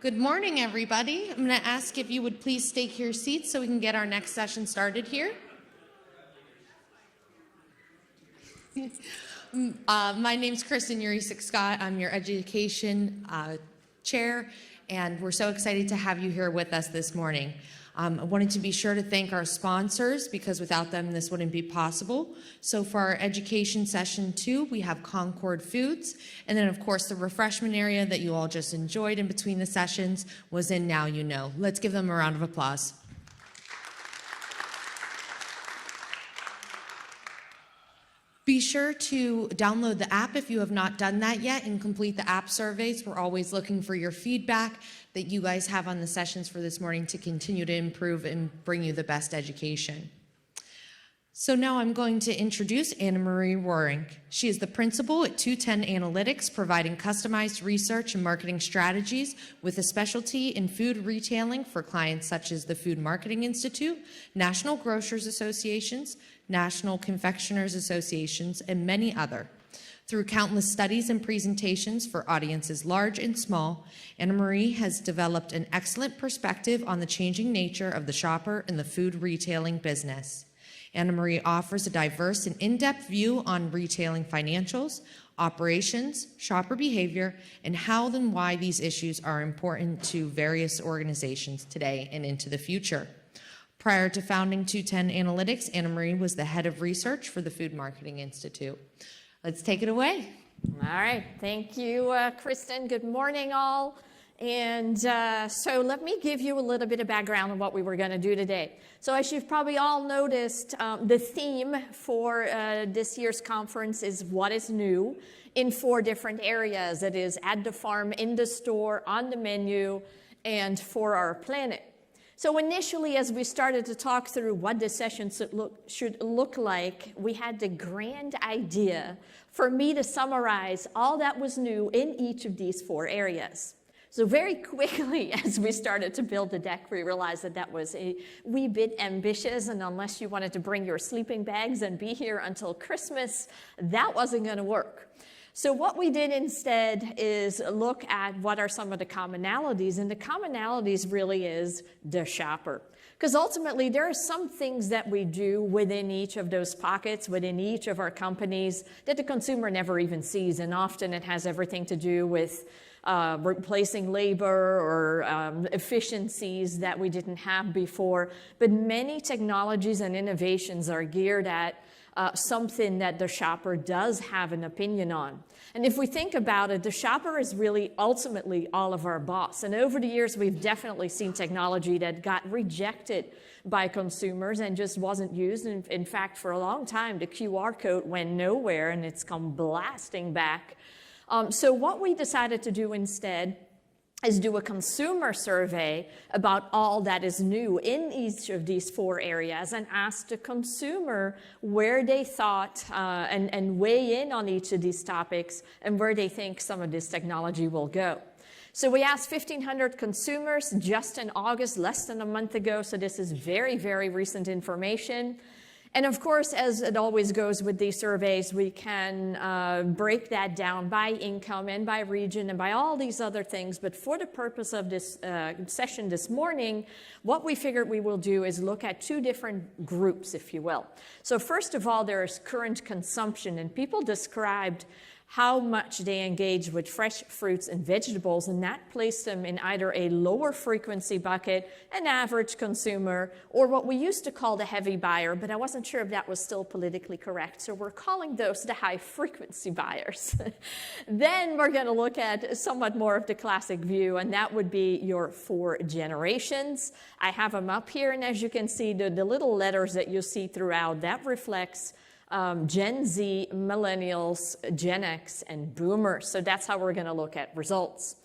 Good morning, everybody. I'm going to ask if you would please take your seats so we can get our next session started here. My name's Kristen Urisic-Scott. I'm your education chair, and we're so excited to have you here with us this morning. I wanted to be sure to thank our sponsors because without them this wouldn't be possible. So for our education session 2, we have Concord Foods, and then of course the refreshment area that you all just enjoyed in between the sessions was in Now You Know. Let's give them a round of applause. Be sure to download the app if you have not done that yet and complete the app surveys. We're always looking for your feedback that you guys have on the sessions for this morning to continue to improve and bring you the best education. So now I'm going to introduce Anna Marie Roaring. She is the principal at 210 Analytics, providing customized research and marketing strategies with a specialty in food retailing for clients such as the Food Marketing Institute, National Grocers Associations, National Confectioners Associations, and many other. Through countless studies and presentations for audiences large and small, Anna Marie has developed an excellent perspective on the changing nature of the shopper in the food retailing business. Anna Marie offers a diverse and in-depth view on retailing financials, operations, shopper behavior, and how and why these issues are important to various organizations today and into the future. Prior to founding 210 Analytics, Anna Marie was the head of research for the Food Marketing Institute. Let's take it away. All right. Thank you, Kristen. Good morning, all. And so let me give you a little bit of background on what we were going to do today. So as you've probably all noticed, the theme for this year's conference is what is new in 4 different areas. It is at the farm, in the store, on the menu, and for our planet. So initially, as we started to talk through what this session should look like, we had the grand idea for me to summarize all that was new in each of these 4 areas. So very quickly, as we started to build the deck, we realized that that was a wee bit ambitious, and unless you wanted to bring your sleeping bags and be here until Christmas, that wasn't going to work. So what we did instead is look at what are some of the commonalities, and the commonalities really is the shopper. Because ultimately, there are some things that we do within each of those pockets, within each of our companies, that the consumer never even sees, and often it has everything to do with replacing labor or efficiencies that we didn't have before. But many technologies and innovations are geared at something that the shopper does have an opinion on. And if we think about it, the shopper is really ultimately all of our boss. And over the years, we've definitely seen technology that got rejected by consumers and just wasn't used. In fact, for a long time, the QR code went nowhere and it's come blasting back. So what we decided to do instead is do a consumer survey about all that is new in each of these 4 areas and ask the consumer where they thought and weigh in on each of these topics and where they think some of this technology will go. So we asked 1,500 consumers just in August, less than a month ago, so this is very, very recent information. And of course, as it always goes with these surveys, we can break that down by income and by region and by all these other things. But for the purpose of this session this morning, what we figured we will do is look at 2 different groups, if you will. So first of all, there is current consumption, and people described how much they engage with fresh fruits and vegetables, and that placed them in either a lower frequency bucket, an average consumer, or what we used to call the heavy buyer, but I wasn't sure if that was still politically correct, so we're calling those the high frequency buyers. Then we're going to look at somewhat more of the classic view, and that would be your 4 generations. I have them up here, and as you can see, the little letters that you see throughout, that reflects Gen Z, Millennials, Gen X, and Boomers. So that's how we're going to look at results.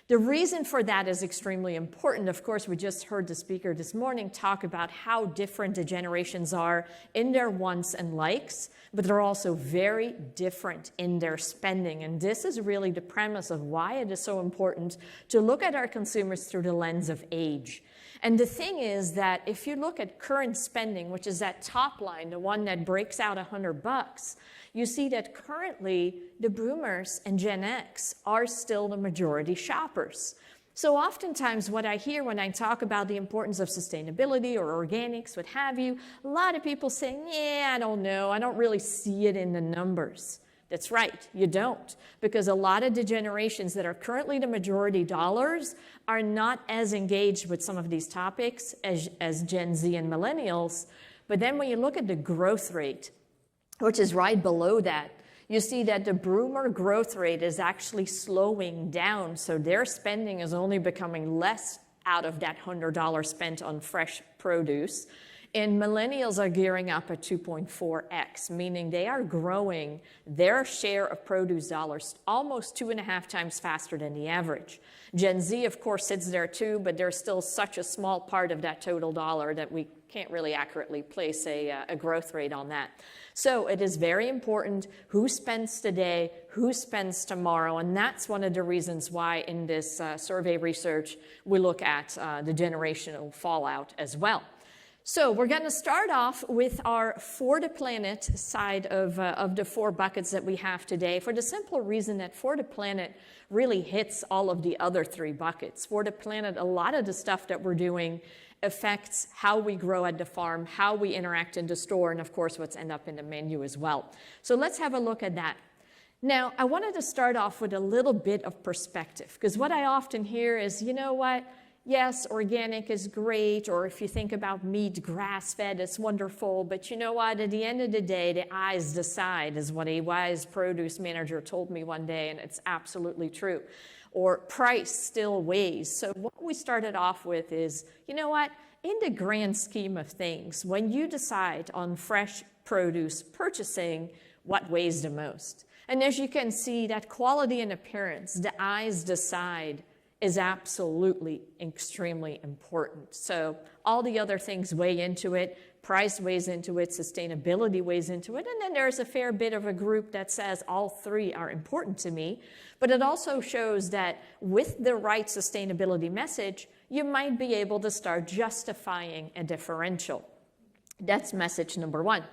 The reason for that is extremely important. Of course, we just heard the speaker this morning talk about how different the generations are in their wants and likes, but they're also very different in their spending. And this is really the premise of why it is so important to look at our consumers through the lens of age. And the thing is that if you look at current spending, which is that top line, the one that breaks out $100, you see that currently the Boomers and Gen X are still the majority shoppers. So oftentimes what I hear when I talk about the importance of sustainability or organics, what have you, a lot of people say, yeah, I don't know, I don't really see it in the numbers. That's right, you don't, because a lot of the generations that are currently the majority dollars are not as engaged with some of these topics as Gen Z and millennials. But then when you look at the growth rate, which is right below that, you see that the Broomer growth rate is actually slowing down, so their spending is only becoming less out of that $100 spent on fresh produce. And millennials are gearing up at 2.4x, meaning they are growing their share of produce dollars almost 2.5 times faster than the average. Gen Z, of course, sits there too, but they're still such a small part of that total dollar that we can't really accurately place a growth rate on that. So it is very important who spends today, who spends tomorrow, and that's one of the reasons why in this survey research we look at the generational fallout as well. So we're going to start off with our For the Planet side of the 4 buckets that we have today, for the simple reason that For the Planet really hits all of the other 3 buckets. For the Planet, a lot of the stuff that we're doing affects how we grow at the farm, how we interact in the store, and of course what's end up in the menu as well. So let's have a look at that. Now, I wanted to start off with a little bit of perspective, because what I often hear is, you know what? Yes, organic is great, or if you think about meat, grass-fed, it's wonderful, but you know what? At the end of the day, the eyes decide, is what a wise produce manager told me one day, and it's absolutely true. Or price still weighs. So what we started off with is, you know what? In the grand scheme of things, when you decide on fresh produce purchasing, what weighs the most? And as you can see, that quality and appearance, the eyes decide, is absolutely extremely important. So all the other things weigh into it. Price weighs into it, sustainability weighs into it, and then there's a fair bit of a group that says all 3 are important to me. But it also shows that with the right sustainability message, you might be able to start justifying a differential. That's message number 1.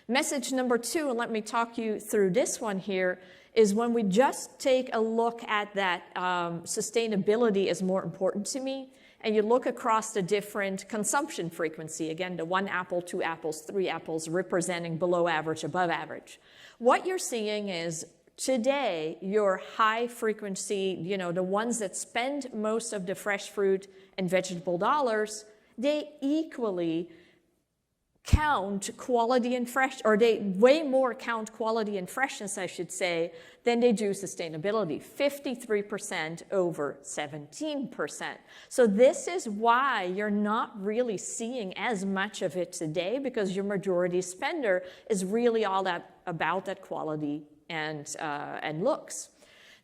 Message number 2, and let me talk you through this one here, is when we just take a look at that sustainability is more important to me, and you look across the different consumption frequency, again, the 1 apple, 2 apples, 3 apples, representing below average, above average. What you're seeing is today, your high frequency, you know, the ones that spend most of the fresh fruit and vegetable dollars, they equally count quality and fresh, or they way more count quality and freshness, I should say, than they do sustainability. 53% over 17%. So this is why you're not really seeing as much of it today, because your majority spender is really all that about that quality and looks.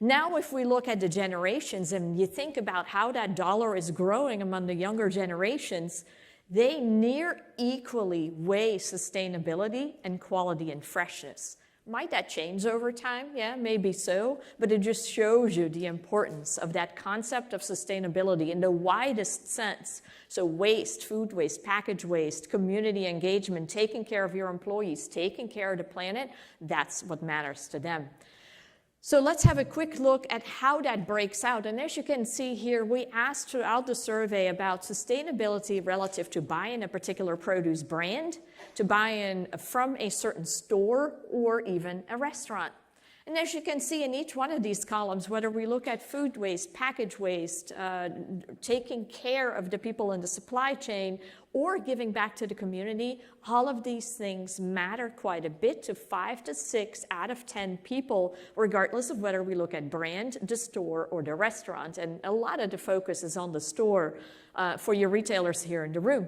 Now, if we look at the generations and you think about how that dollar is growing among the younger generations, they near equally weigh sustainability and quality and freshness. Might that change over time? Yeah, maybe so, but it just shows you the importance of that concept of sustainability in the widest sense. So waste, food waste, package waste, community engagement, taking care of your employees, taking care of the planet, that's what matters to them. So let's have a quick look at how that breaks out. And as you can see here, we asked throughout the survey about sustainability relative to buying a particular produce brand, to buying from a certain store, or even a restaurant. And as you can see in each one of these columns, whether we look at food waste, package waste, taking care of the people in the supply chain, or giving back to the community, all of these things matter quite a bit to 5 to 6 out of 10 people, regardless of whether we look at brand, the store, or the restaurant. And a lot of the focus is on the store for your retailers here in the room.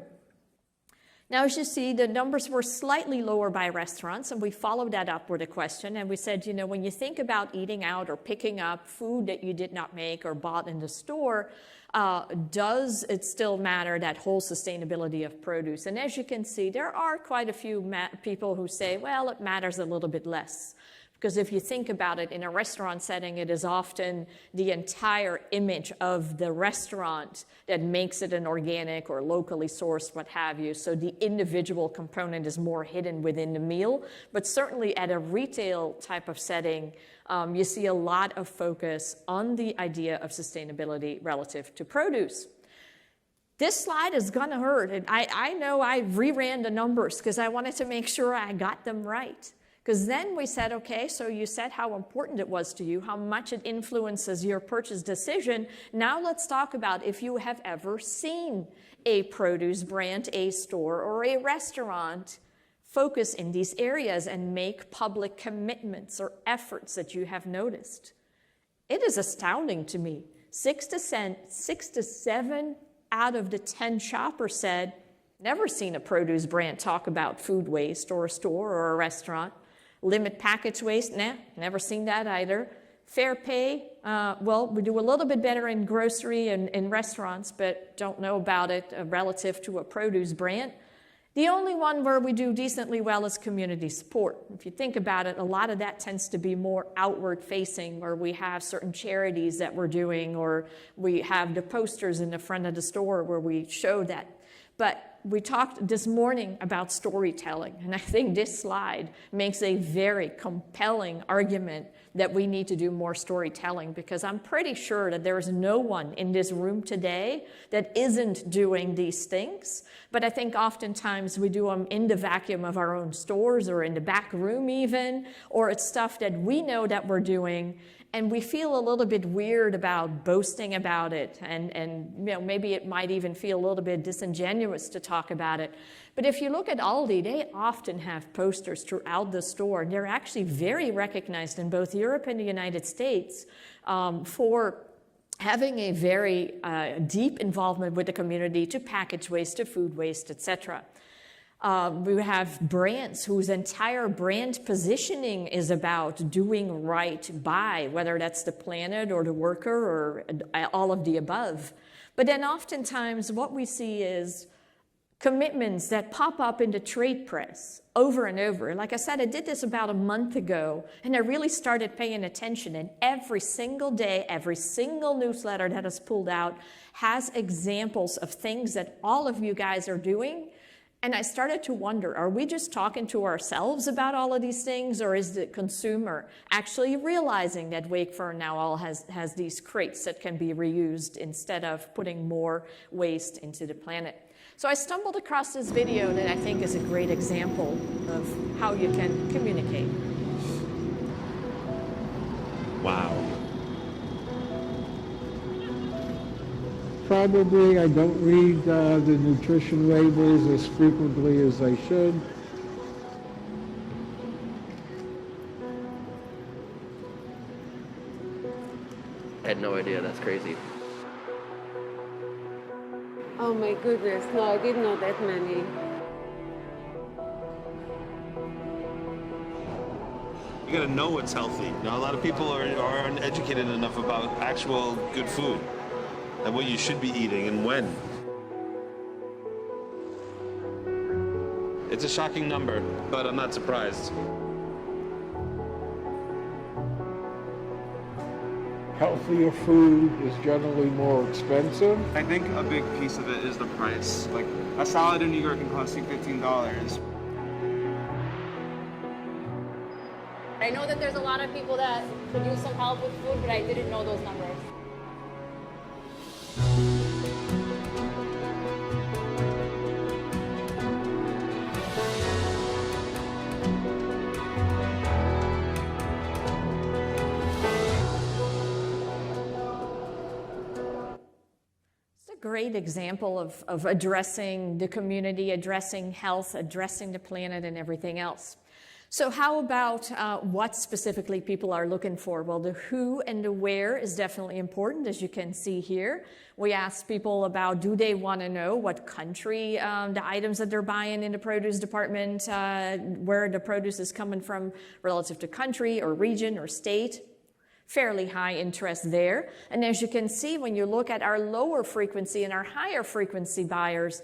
Now, as you see, the numbers were slightly lower by restaurants, and we followed that up with a question, and we said, you know, when you think about eating out or picking up food that you did not make or bought in the store, does it still matter, that whole sustainability of produce? And as you can see, there are quite a few people who say, well, it matters a little bit less. Because if you think about it, in a restaurant setting, it is often the entire image of the restaurant that makes it an organic or locally sourced, what have you. So the individual component is more hidden within the meal. But certainly at a retail type of setting, you see a lot of focus on the idea of sustainability relative to produce. This slide is going to hurt. And I know I reran the numbers because I wanted to make sure I got them right. Because then we said, okay, so you said how important it was to you, how much it influences your purchase decision. Now let's talk about if you have ever seen a produce brand, a store, or a restaurant focus in these areas and make public commitments or efforts that you have noticed. It is astounding to me. 6 to 7 out of the 10 shoppers said, never seen a produce brand talk about food waste or a store or a restaurant. Limit package waste, nah, never seen that either. Fair pay, well, we do a little bit better in grocery and in restaurants, but don't know about it relative to a produce brand. The only one where we do decently well is community support. If you think about it, a lot of that tends to be more outward facing, where we have certain charities that we're doing, or we have the posters in the front of the store where we show that. But we talked this morning about storytelling, and I think this slide makes a very compelling argument that we need to do more storytelling, because I'm pretty sure that there is no one in this room today that isn't doing these things. But I think oftentimes we do them in the vacuum of our own stores or in the back room even, or it's stuff that we know that we're doing, and we feel a little bit weird about boasting about it, and you know, maybe it might even feel a little bit disingenuous to talk about it. But if you look at Aldi, they often have posters throughout the store, and they're actually very recognized in both Europe and the United States for having a very deep involvement with the community, to package waste, to food waste, etc. We have brands whose entire brand positioning is about doing right by, whether that's the planet or the worker or all of the above. But then oftentimes what we see is commitments that pop up in the trade press over and over. Like I said, I did this about a month ago, and I really started paying attention. And every single day, every single newsletter that is pulled out has examples of things that all of you guys are doing. And I started to wonder, are we just talking to ourselves about all of these things, or is the consumer actually realizing that Wakefern now all has these crates that can be reused instead of putting more waste into the planet? So I stumbled across this video that I think is a great example of how you can communicate. Wow. Probably I don't read the nutrition labels as frequently as I should. I had no idea. That's crazy. Oh my goodness, no, I didn't know that many. You gotta know what's healthy. You know, a lot of people aren't educated enough about actual good food and what you should be eating and when. It's a shocking number, but I'm not surprised. Healthier food is generally more expensive. I think a big piece of it is the price. Like, a salad in New York can cost you $15. I know that there's a lot of people that could use some help with food, but I didn't know those numbers. Great example of addressing the community, addressing health, addressing the planet, and everything else. So how about what specifically people are looking for? Well, the who and the where is definitely important, as you can see here. We asked people about, do they want to know what country the items that they're buying in the produce department, where the produce is coming from relative to country or region or state. Fairly high interest there. And as you can see, when you look at our lower frequency and our higher frequency buyers,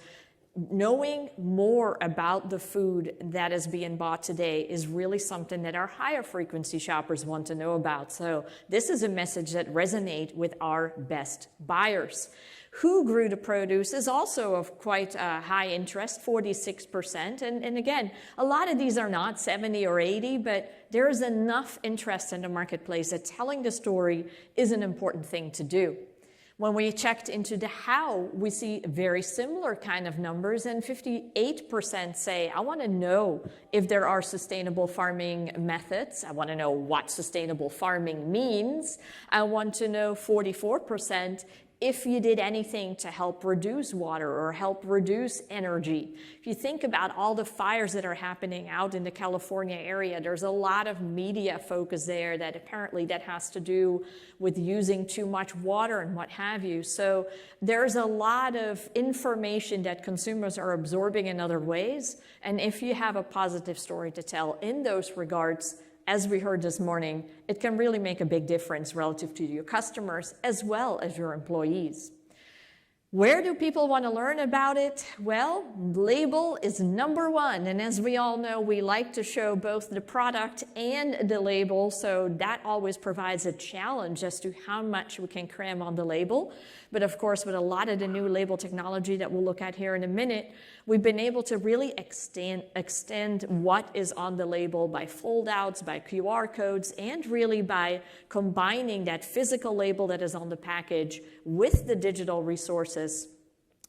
knowing more about the food that is being bought today is really something that our higher frequency shoppers want to know about. So this is a message that resonates with our best buyers. Who grew the produce is also of quite high interest, 46%. And again, a lot of these are not 70 or 80, but there is enough interest in the marketplace that telling the story is an important thing to do. When we checked into the how, we see very similar kind of numbers, and 58% say, I want to know if there are sustainable farming methods. I want to know what sustainable farming means. I want to know 44% if you did anything to help reduce water or help reduce energy. If you think about all the fires that are happening out in the California area, there's a lot of media focus there that apparently that has to do with using too much water and what have you. So there's a lot of information that consumers are absorbing in other ways. And if you have a positive story to tell in those regards, as we heard this morning, it can really make a big difference relative to your customers as well as your employees. Where do people want to learn about it? Well, label is number one. And as we all know, we like to show both the product and the label. So that always provides a challenge as to how much we can cram on the label. But of course, with a lot of the new label technology that we'll look at here in a minute, we've been able to really extend what is on the label by fold-outs, by QR codes, and really by combining that physical label that is on the package with the digital resources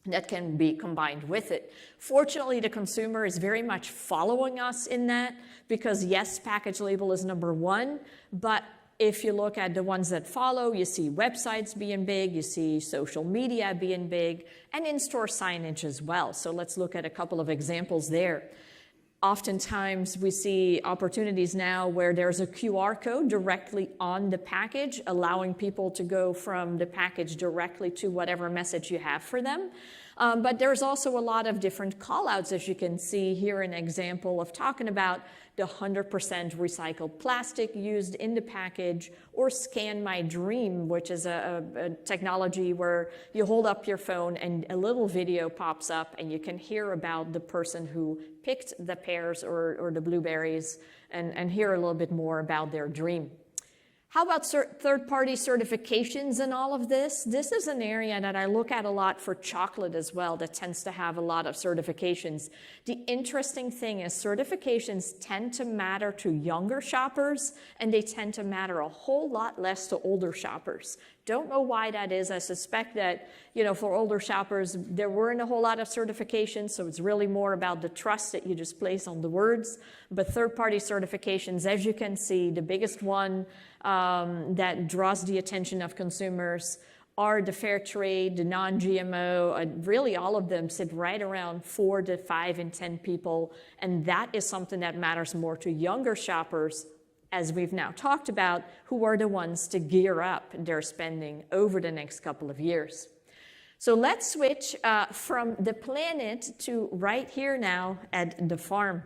that can be combined with it. Fortunately, the consumer is very much following us in that because, yes, package label is number one, but if you look at the ones that follow, you see websites being big, you see social media being big, and in-store signage as well. So let's look at a couple of examples there. Oftentimes, we see opportunities now where there's a QR code directly on the package, allowing people to go from the package directly to whatever message you have for them. But there's also a lot of different call-outs, as you can see here, an example of talking about the 100% recycled plastic used in the package, or Scan My Dream, which is a technology where you hold up your phone and a little video pops up and you can hear about the person who picked the pears or the blueberries and hear a little bit more about their dream. How about third-party certifications and all of this? This is an area that I look at a lot for chocolate as well that tends to have a lot of certifications. The interesting thing is certifications tend to matter to younger shoppers, and they tend to matter a whole lot less to older shoppers. Don't know why that is. I suspect that, for older shoppers, there weren't a whole lot of certifications, so it's really more about the trust that you just place on the words. But third-party certifications, as you can see, the biggest one that draws the attention of consumers are the fair trade, the non-GMO, really all of them sit right around 4 to 5 in 10 people, and that is something that matters more to younger shoppers, as we've now talked about, who are the ones to gear up their spending over the next couple of years. So let's switch from the planet to right here now at the farm.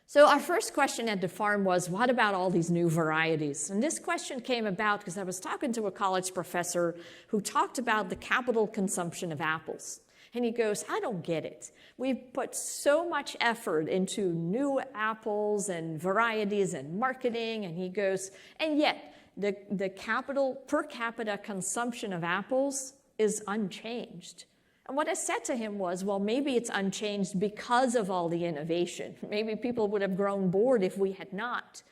So our first question at the farm was, what about all these new varieties? And this question came about because I was talking to a college professor who talked about the capital consumption of apples. And he goes, I don't get it. We've put so much effort into new apples and varieties and marketing. And he goes, and yet the capital per capita consumption of apples is unchanged. And what I said to him was, well, maybe it's unchanged because of all the innovation. Maybe people would have grown bored if we had not.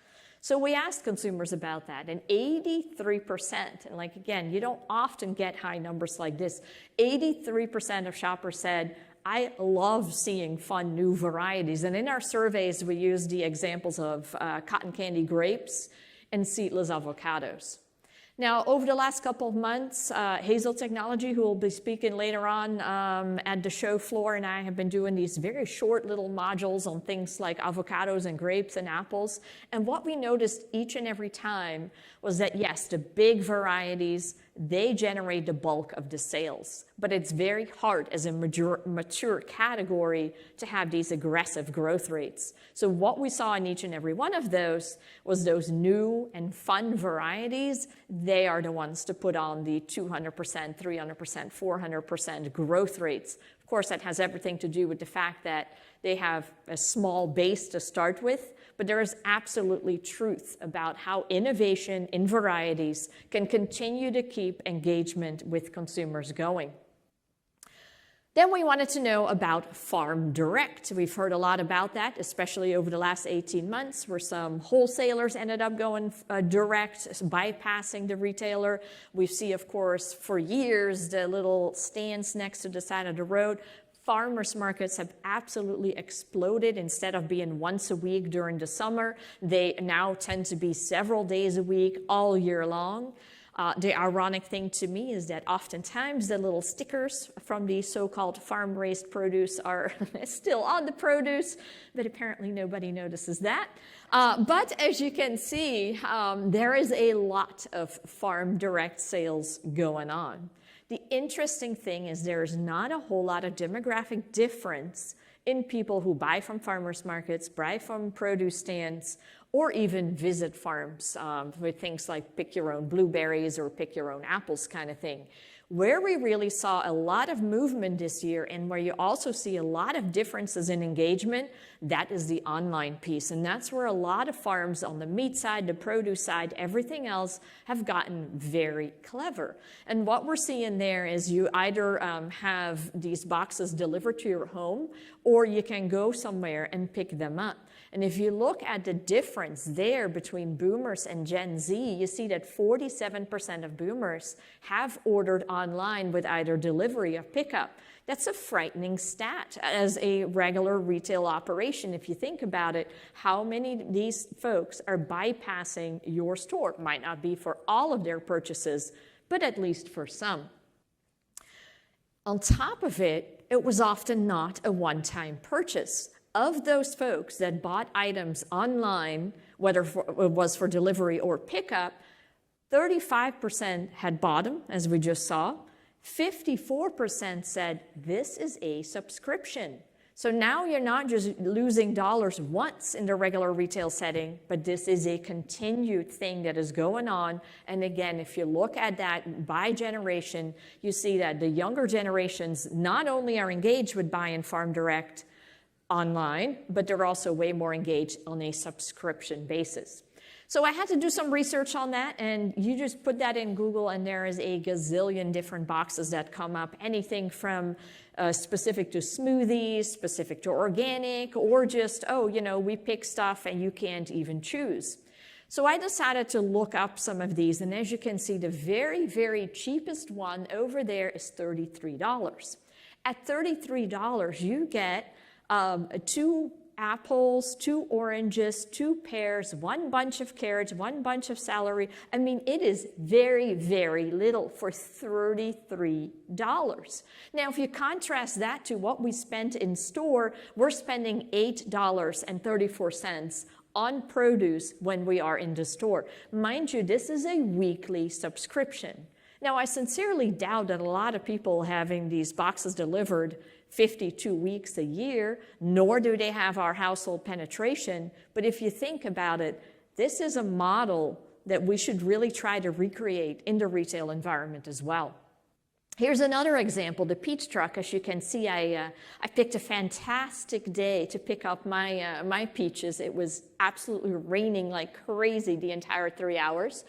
So we asked consumers about that, and 83%, and again, you don't often get high numbers like this, 83% of shoppers said, I love seeing fun new varieties. And in our surveys, we used the examples of cotton candy grapes and seedless avocados. Now, over the last couple of months, Hazel Technology, who will be speaking later on at the show floor, and I have been doing these very short little modules on things like avocados and grapes and apples. And what we noticed each and every time was that, yes, the big varieties they generate the bulk of the sales. But it's very hard as a mature category to have these aggressive growth rates. So what we saw in each and every one of those was those new and fun varieties. They are the ones to put on the 200%, 300%, 400% growth rates. Of course, that has everything to do with the fact that they have a small base to start with, but there is absolutely truth about how innovation in varieties can continue to keep engagement with consumers going. Then we wanted to know about Farm Direct. We've heard a lot about that, especially over the last 18 months, where some wholesalers ended up going direct, bypassing the retailer. We see, of course, for years, the little stands next to the side of the road. Farmers markets have absolutely exploded. Instead of being once a week during the summer, they now tend to be several days a week, all year long. The ironic thing to me is that oftentimes the little stickers from the so-called farm-raised produce are still on the produce, but apparently nobody notices that. But as you can see, there is a lot of farm direct sales going on. The interesting thing is there's not a whole lot of demographic difference in people who buy from farmers markets, buy from produce stands, or even visit farms with things like pick your own blueberries or pick your own apples kind of thing. Where we really saw a lot of movement this year and where you also see a lot of differences in engagement, that is the online piece. And that's where a lot of farms on the meat side, the produce side, everything else have gotten very clever. And what we're seeing there is you either have these boxes delivered to your home or you can go somewhere and pick them up. And if you look at the difference there between boomers and Gen Z, you see that 47% of boomers have ordered online with either delivery or pickup. That's a frightening stat as a regular retail operation. If you think about it, how many of these folks are bypassing your store? Might not be for all of their purchases, but at least for some. On top of it, it was often not a one-time purchase. Of those folks that bought items online, whether it was for delivery or pickup, 35% had bought them, as we just saw. 54% said, this is a subscription. So now you're not just losing dollars once in the regular retail setting, but this is a continued thing that is going on. And again, if you look at that by generation, you see that the younger generations not only are engaged with buying Farm Direct online, but they're also way more engaged on a subscription basis. So I had to do some research on that, and you just put that in Google and there is a gazillion different boxes that come up, anything from specific to smoothies, specific to organic, or just, oh, you know, we pick stuff and you can't even choose. So I decided to look up some of these, and as you can see, the very, very cheapest one over there is $33. At $33, you get 2 apples, 2 oranges, 2 pears, 1 bunch of carrots, 1 bunch of celery. I mean, it is very, very little for $33. Now, if you contrast that to what we spent in store, we're spending $8.34 on produce when we are in the store. Mind you, this is a weekly subscription. Now, I sincerely doubt that a lot of people having these boxes delivered 52 weeks a year, nor do they have our household penetration. But if you think about it, this is a model that we should really try to recreate in the retail environment as well. Here's another example, the peach truck. As you can see, I picked a fantastic day to pick up my peaches. It was absolutely raining like crazy the entire 3 hours.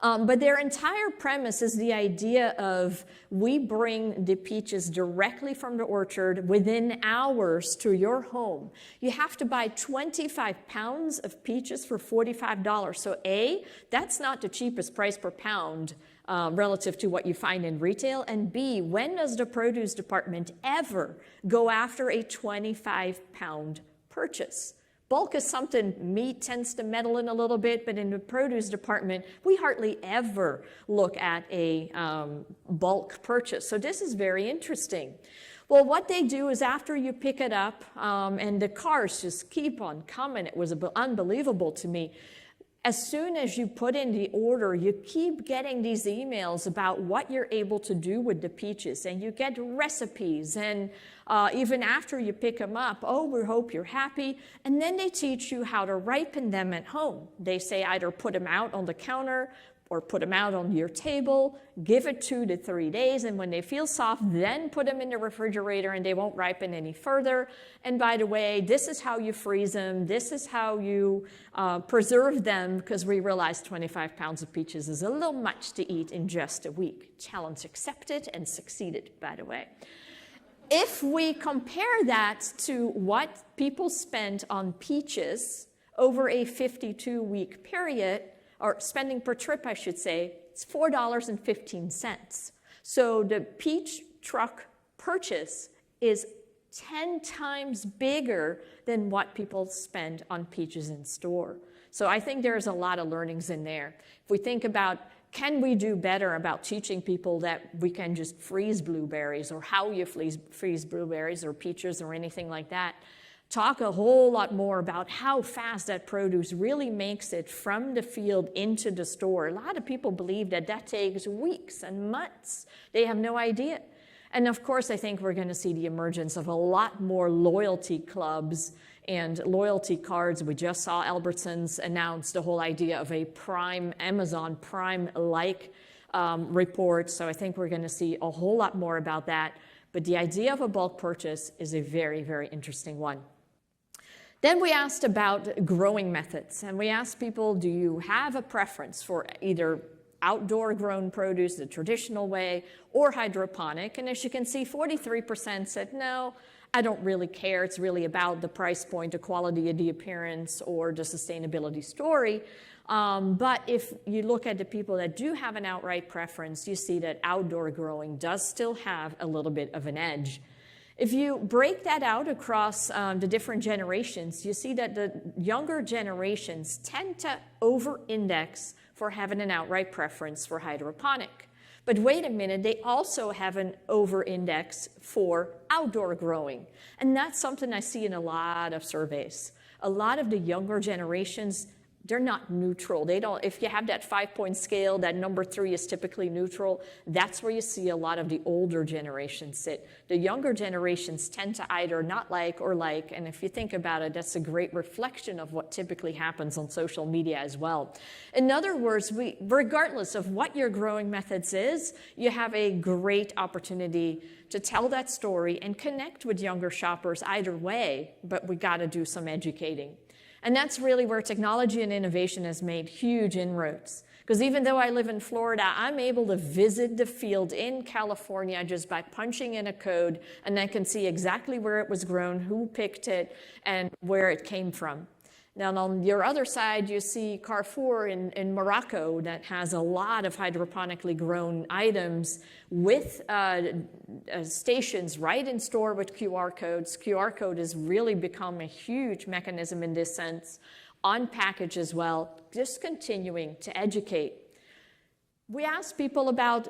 But their entire premise is the idea of we bring the peaches directly from the orchard within hours to your home. You have to buy 25 pounds of peaches for $45. So A, that's not the cheapest price per pound relative to what you find in retail. And B, when does the produce department ever go after a 25-pound purchase? Bulk is something meat tends to meddle in a little bit, but in the produce department, we hardly ever look at a bulk purchase. So this is very interesting. Well, what they do is after you pick it up, and the cars just keep on coming, it was unbelievable to me. As soon as you put in the order, you keep getting these emails about what you're able to do with the peaches, and you get recipes, and even after you pick them up, oh, we hope you're happy, and then they teach you how to ripen them at home. They say either put them out on the counter or put them out on your table, give it 2 to 3 days, and when they feel soft, then put them in the refrigerator and they won't ripen any further. And by the way, this is how you freeze them, this is how you preserve them, because we realized 25 pounds of peaches is a little much to eat in just a week. Challenge accepted and succeeded, by the way. If we compare that to what people spend on peaches over a 52-week period, or spending per trip, I should say, it's $4.15. So the peach truck purchase is 10 times bigger than what people spend on peaches in store. So I think there's a lot of learnings in there. If we think about, can we do better about teaching people that we can just freeze blueberries, or how you freeze blueberries or peaches or anything like that? Talk a whole lot more about how fast that produce really makes it from the field into the store. A lot of people believe that that takes weeks and months. They have no idea. And of course, I think we're going to see the emergence of a lot more loyalty clubs and loyalty cards. We just saw Albertsons announce the whole idea of a Prime, Amazon Prime-like report. So I think we're going to see a whole lot more about that. But the idea of a bulk purchase is a very, very interesting one. Then we asked about growing methods, and we asked people, do you have a preference for either outdoor grown produce the traditional way or hydroponic? And as you can see, 43% said, no, I don't really care. It's really about the price point, the quality of the appearance, or the sustainability story. But if you look at the people that do have an outright preference, you see that outdoor growing does still have a little bit of an edge. If you break that out across the different generations, you see that the younger generations tend to over-index for having an outright preference for hydroponic. But wait a minute, they also have an over-index for outdoor growing. And that's something I see in a lot of surveys. A lot of the younger generations, they're not neutral. They don't, if you have that 5-point scale, that number 3 is typically neutral. That's where you see a lot of the older generations sit. The younger generations tend to either not like or like, and if you think about it, that's a great reflection of what typically happens on social media as well. In other words, regardless of what your growing methods is, you have a great opportunity to tell that story and connect with younger shoppers either way, but we gotta do some educating. And that's really where technology and innovation has made huge inroads. Because even though I live in Florida, I'm able to visit the field in California just by punching in a code, and I can see exactly where it was grown, who picked it, and where it came from. Now, on your other side, you see Carrefour in Morocco that has a lot of hydroponically grown items with stations right in store with QR codes. QR code has really become a huge mechanism in this sense, on package as well, just continuing to educate. We asked people about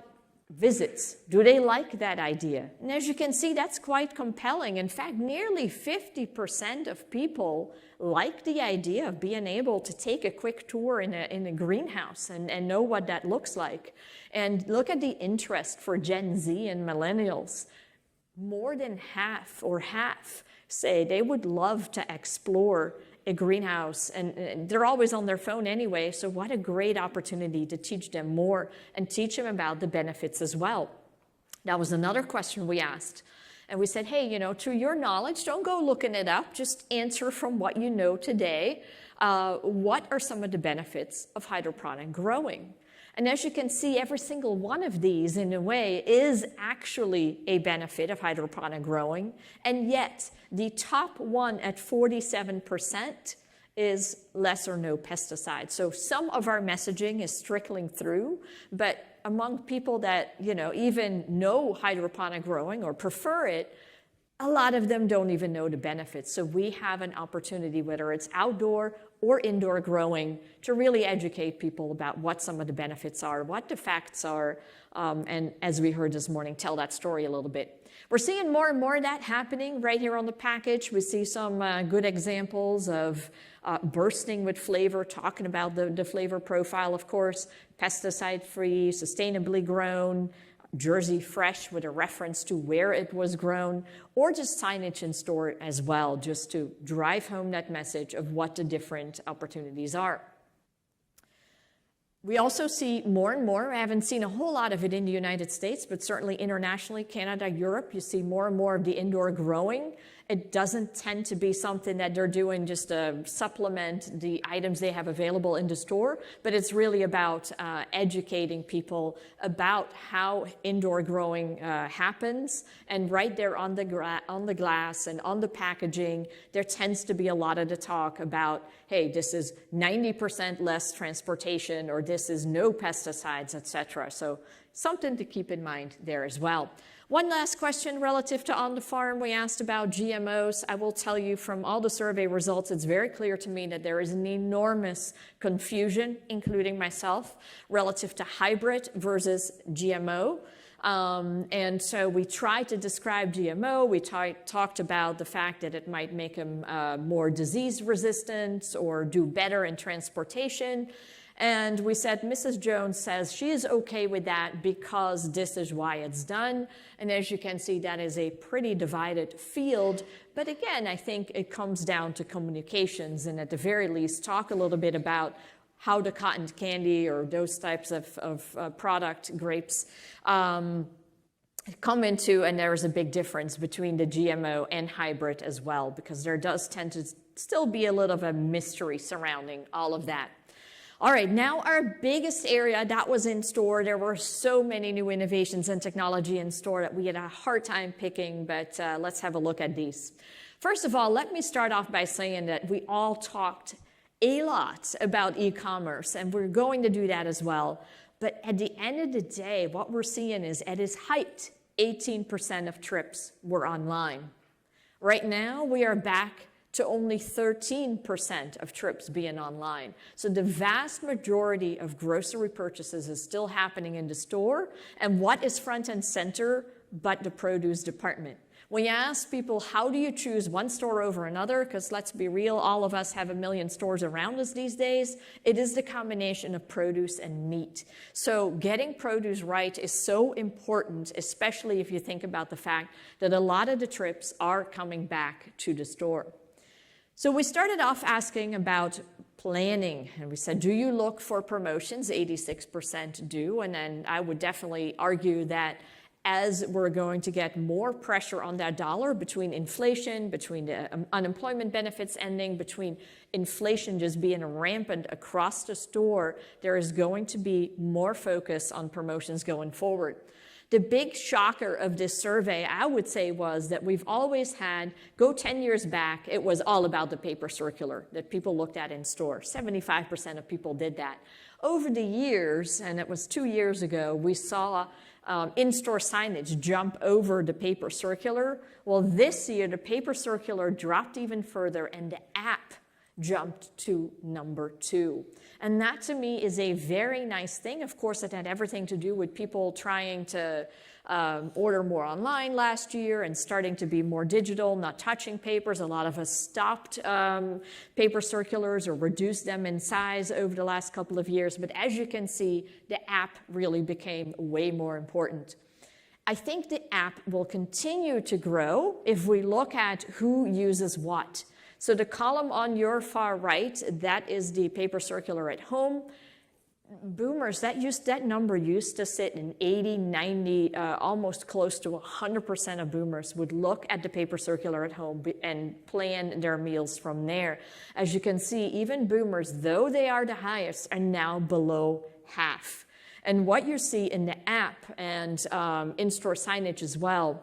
visits. Do they like that idea? And as you can see, that's quite compelling. In fact, nearly 50% of people like the idea of being able to take a quick tour in a greenhouse and know what that looks like. And look at the interest for Gen Z and millennials. More than half say they would love to explore a greenhouse, and they're always on their phone anyway, so what a great opportunity to teach them more and teach them about the benefits as well. That was another question we asked. And we said, hey, to your knowledge, don't go looking it up, just answer from what you know today. What are some of the benefits of hydroponic growing? And as you can see, every single one of these, in a way, is actually a benefit of hydroponic growing. And yet, the top one at 47% is less or no pesticides. So some of our messaging is trickling through, but among people that, even know hydroponic growing or prefer it, a lot of them don't even know the benefits. So we have an opportunity, whether it's outdoor or indoor growing to really educate people about what some of the benefits are, what the facts are, and as we heard this morning, tell that story a little bit. We're seeing more and more of that happening right here on the package. We see some good examples of bursting with flavor, talking about the flavor profile, of course, pesticide-free, sustainably grown, Jersey fresh with a reference to where it was grown, or just signage in store as well, just to drive home that message of what the different opportunities are. We also see more and more, I haven't seen a whole lot of it in the United States, but certainly internationally, Canada, Europe, you see more and more of the indoor growing. It doesn't tend to be something that they're doing just to supplement the items they have available in the store, but it's really about educating people about how indoor growing happens. And right there on the glass and on the packaging, there tends to be a lot of the talk about, hey, this is 90% less transportation, or this is no pesticides, etc. So something to keep in mind there as well. One last question relative to on the farm. We asked about GMOs. I will tell you from all the survey results, it's very clear to me that there is an enormous confusion, including myself, relative to hybrid versus GMO. And so we tried to describe GMO. We talked about the fact that it might make them more disease resistant or do better in transportation. And we said, Mrs. Jones says she is okay with that because this is why it's done. And as you can see, that is a pretty divided field. But again, I think it comes down to communications, and at the very least, talk a little bit about how the cotton candy or those types of product, grapes, come into, and there is a big difference between the GMO and hybrid as well, because there does tend to still be a little of a mystery surrounding all of that. All right, now our biggest area that was in store. There were so many new innovations and technology in store that we had a hard time picking, but let's have a look at these. First of all, let me start off by saying that we all talked a lot about e-commerce, and we're going to do that as well. But at the end of the day, what we're seeing is at its height, 18% of trips were online. Right now, we are back to only 13% of trips being online. So the vast majority of grocery purchases is still happening in the store. And what is front and center but the produce department? When you ask people, how do you choose one store over another? Because let's be real, all of us have a million stores around us these days. It is the combination of produce and meat. So getting produce right is so important, especially if you think about the fact that a lot of the trips are coming back to the store. So we started off asking about planning, and we said, do you look for promotions? 86% do, and then I would definitely argue that as we're going to get more pressure on that dollar between inflation, between the unemployment benefits ending, between inflation just being rampant across the store, there is going to be more focus on promotions going forward. The big shocker of this survey, I would say, was that we've always had, go 10 years back, it was all about the paper circular that people looked at in store. 75% of people did that. Over the years, and it was 2 years ago, we saw in-store signage jump over the paper circular. Well, this year, the paper circular dropped even further, and the app jumped to number 2. And that, to me, is a very nice thing. Of course, it had everything to do with people trying to order more online last year and starting to be more digital, not touching papers. A lot of us stopped paper circulars or reduced them in size over the last couple of years. But as you can see, the app really became way more important. I think the app will continue to grow if we look at who uses what. So the column on your far right, that is the paper circular at home. Boomers, that number used to sit in 80, 90, almost close to 100% of boomers would look at the paper circular at home and plan their meals from there. As you can see, even boomers, though they are the highest, are now below half. And what you see in the app and in-store signage as well,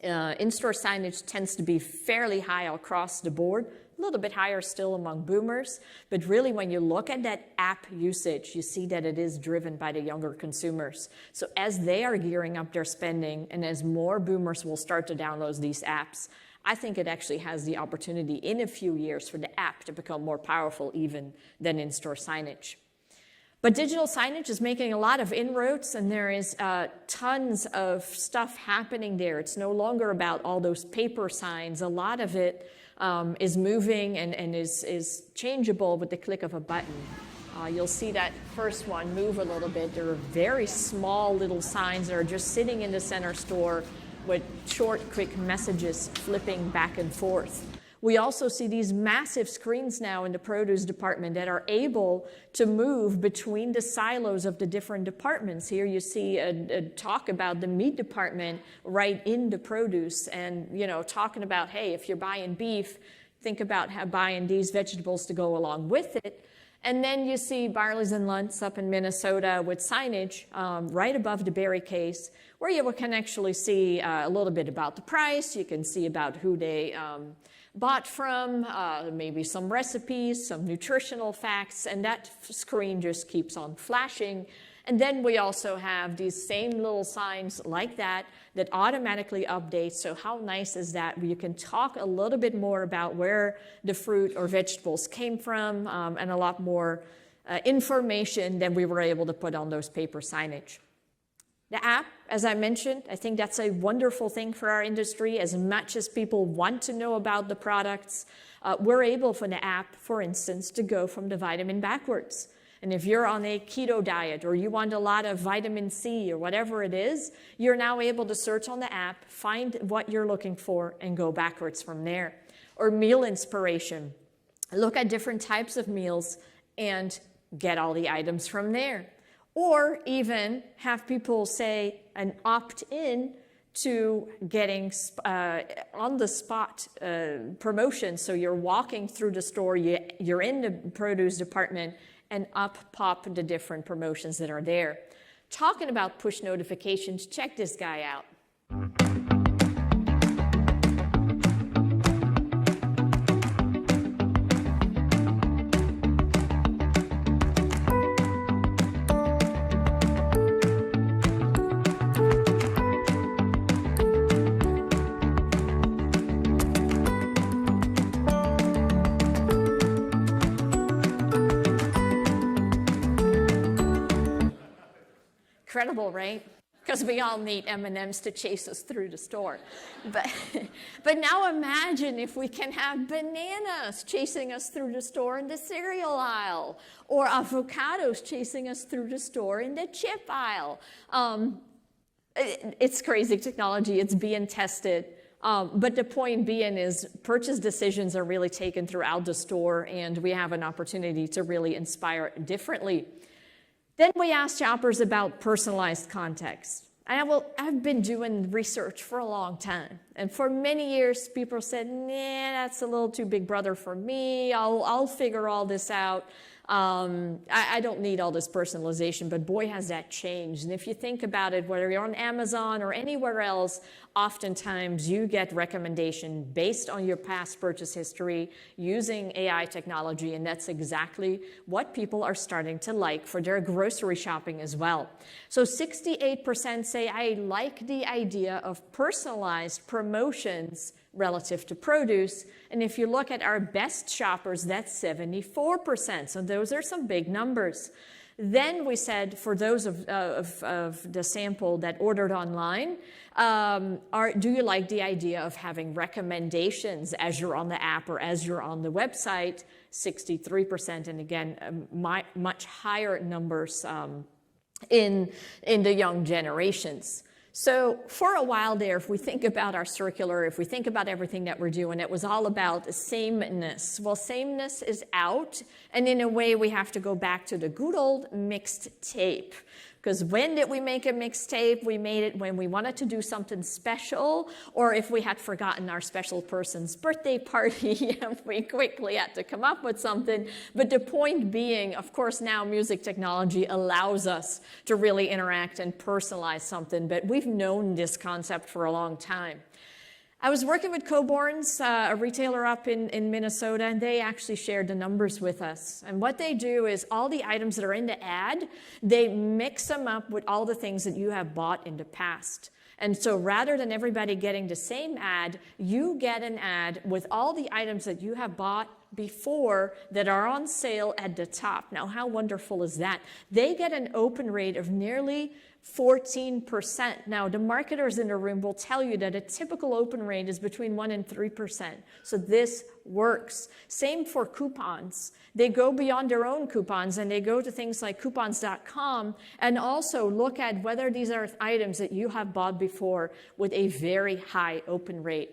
in-store signage tends to be fairly high across the board, a little bit higher still among boomers, but really when you look at that app usage, you see that it is driven by the younger consumers. So as they are gearing up their spending and as more boomers will start to download these apps, I think it actually has the opportunity in a few years for the app to become more powerful even than in-store signage. But digital signage is making a lot of inroads, and there is tons of stuff happening there. It's no longer about all those paper signs. A lot of it is moving and is changeable with the click of a button. You'll see that first one move a little bit. There are very small little signs that are just sitting in the center store with short, quick messages flipping back and forth. We also see these massive screens now in the produce department that are able to move between the silos of the different departments. Here you see a talk about the meat department right in the produce, and talking about, hey, if you're buying beef, think about buying these vegetables to go along with it. And then you see Barley's and Luntz up in Minnesota with signage right above the berry case, where you can actually see a little bit about the price. You can see about who they bought from, maybe some recipes, some nutritional facts, and that screen just keeps on flashing. And then we also have these same little signs like that automatically update. So how nice is that? You can talk a little bit more about where the fruit or vegetables came from, and a lot more information than we were able to put on those paper signage. The app, as I mentioned, I think that's a wonderful thing for our industry. As much as people want to know about the products, we're able for the app, for instance, to go from the vitamin backwards. And if you're on a keto diet or you want a lot of vitamin C or whatever it is, you're now able to search on the app, find what you're looking for, and go backwards from there. Or meal inspiration. Look at different types of meals and get all the items from there. Or even have people say an opt-in to getting on-the-spot promotion. So you're walking through the store, you're in the produce department, and up pop the different promotions that are there. Talking about push notifications, check this guy out. Incredible, right? Because we all need M&Ms to chase us through the store. But now imagine if we can have bananas chasing us through the store in the cereal aisle, or avocados chasing us through the store in the chip aisle. It's crazy technology. It's being tested. But the point being is purchase decisions are really taken throughout the store, and we have an opportunity to really inspire differently. Then we asked shoppers about personalized context. I've been doing research for a long time. And for many years, people said, nah, that's a little too big brother for me. I'll figure all this out. I don't need all this personalization, but boy, has that changed. And if you think about it, whether you're on Amazon or anywhere else, oftentimes you get recommendation based on your past purchase history using AI technology, and that's exactly what people are starting to like for their grocery shopping as well. So 68% say, I like the idea of personalized promotions relative to produce. And if you look at our best shoppers, that's 74%. So those are some big numbers. Then we said, for those of the sample that ordered online, do you like the idea of having recommendations as you're on the app or as you're on the website? 63%, and again, much higher numbers in the young generations. So for a while there, if we think about our circular, if we think about everything that we're doing, it was all about sameness. Well, sameness is out, and in a way, we have to go back to the good old mixed tape. Because when did we make a mixtape? We made it when we wanted to do something special, or if we had forgotten our special person's birthday party, we quickly had to come up with something. But the point being, of course, now music technology allows us to really interact and personalize something, but we've known this concept for a long time. I was working with Coborn's, a retailer up in Minnesota, and they actually shared the numbers with us. And what they do is all the items that are in the ad, they mix them up with all the things that you have bought in the past. And so rather than everybody getting the same ad, you get an ad with all the items that you have bought before that are on sale at the top. Now, how wonderful is that? They get an open rate of nearly 14%. Now, the marketers in the room will tell you that a typical open rate is between 1% and 3%. So this works. Same for coupons. They go beyond their own coupons and they go to things like coupons.com and also look at whether these are items that you have bought before with a very high open rate.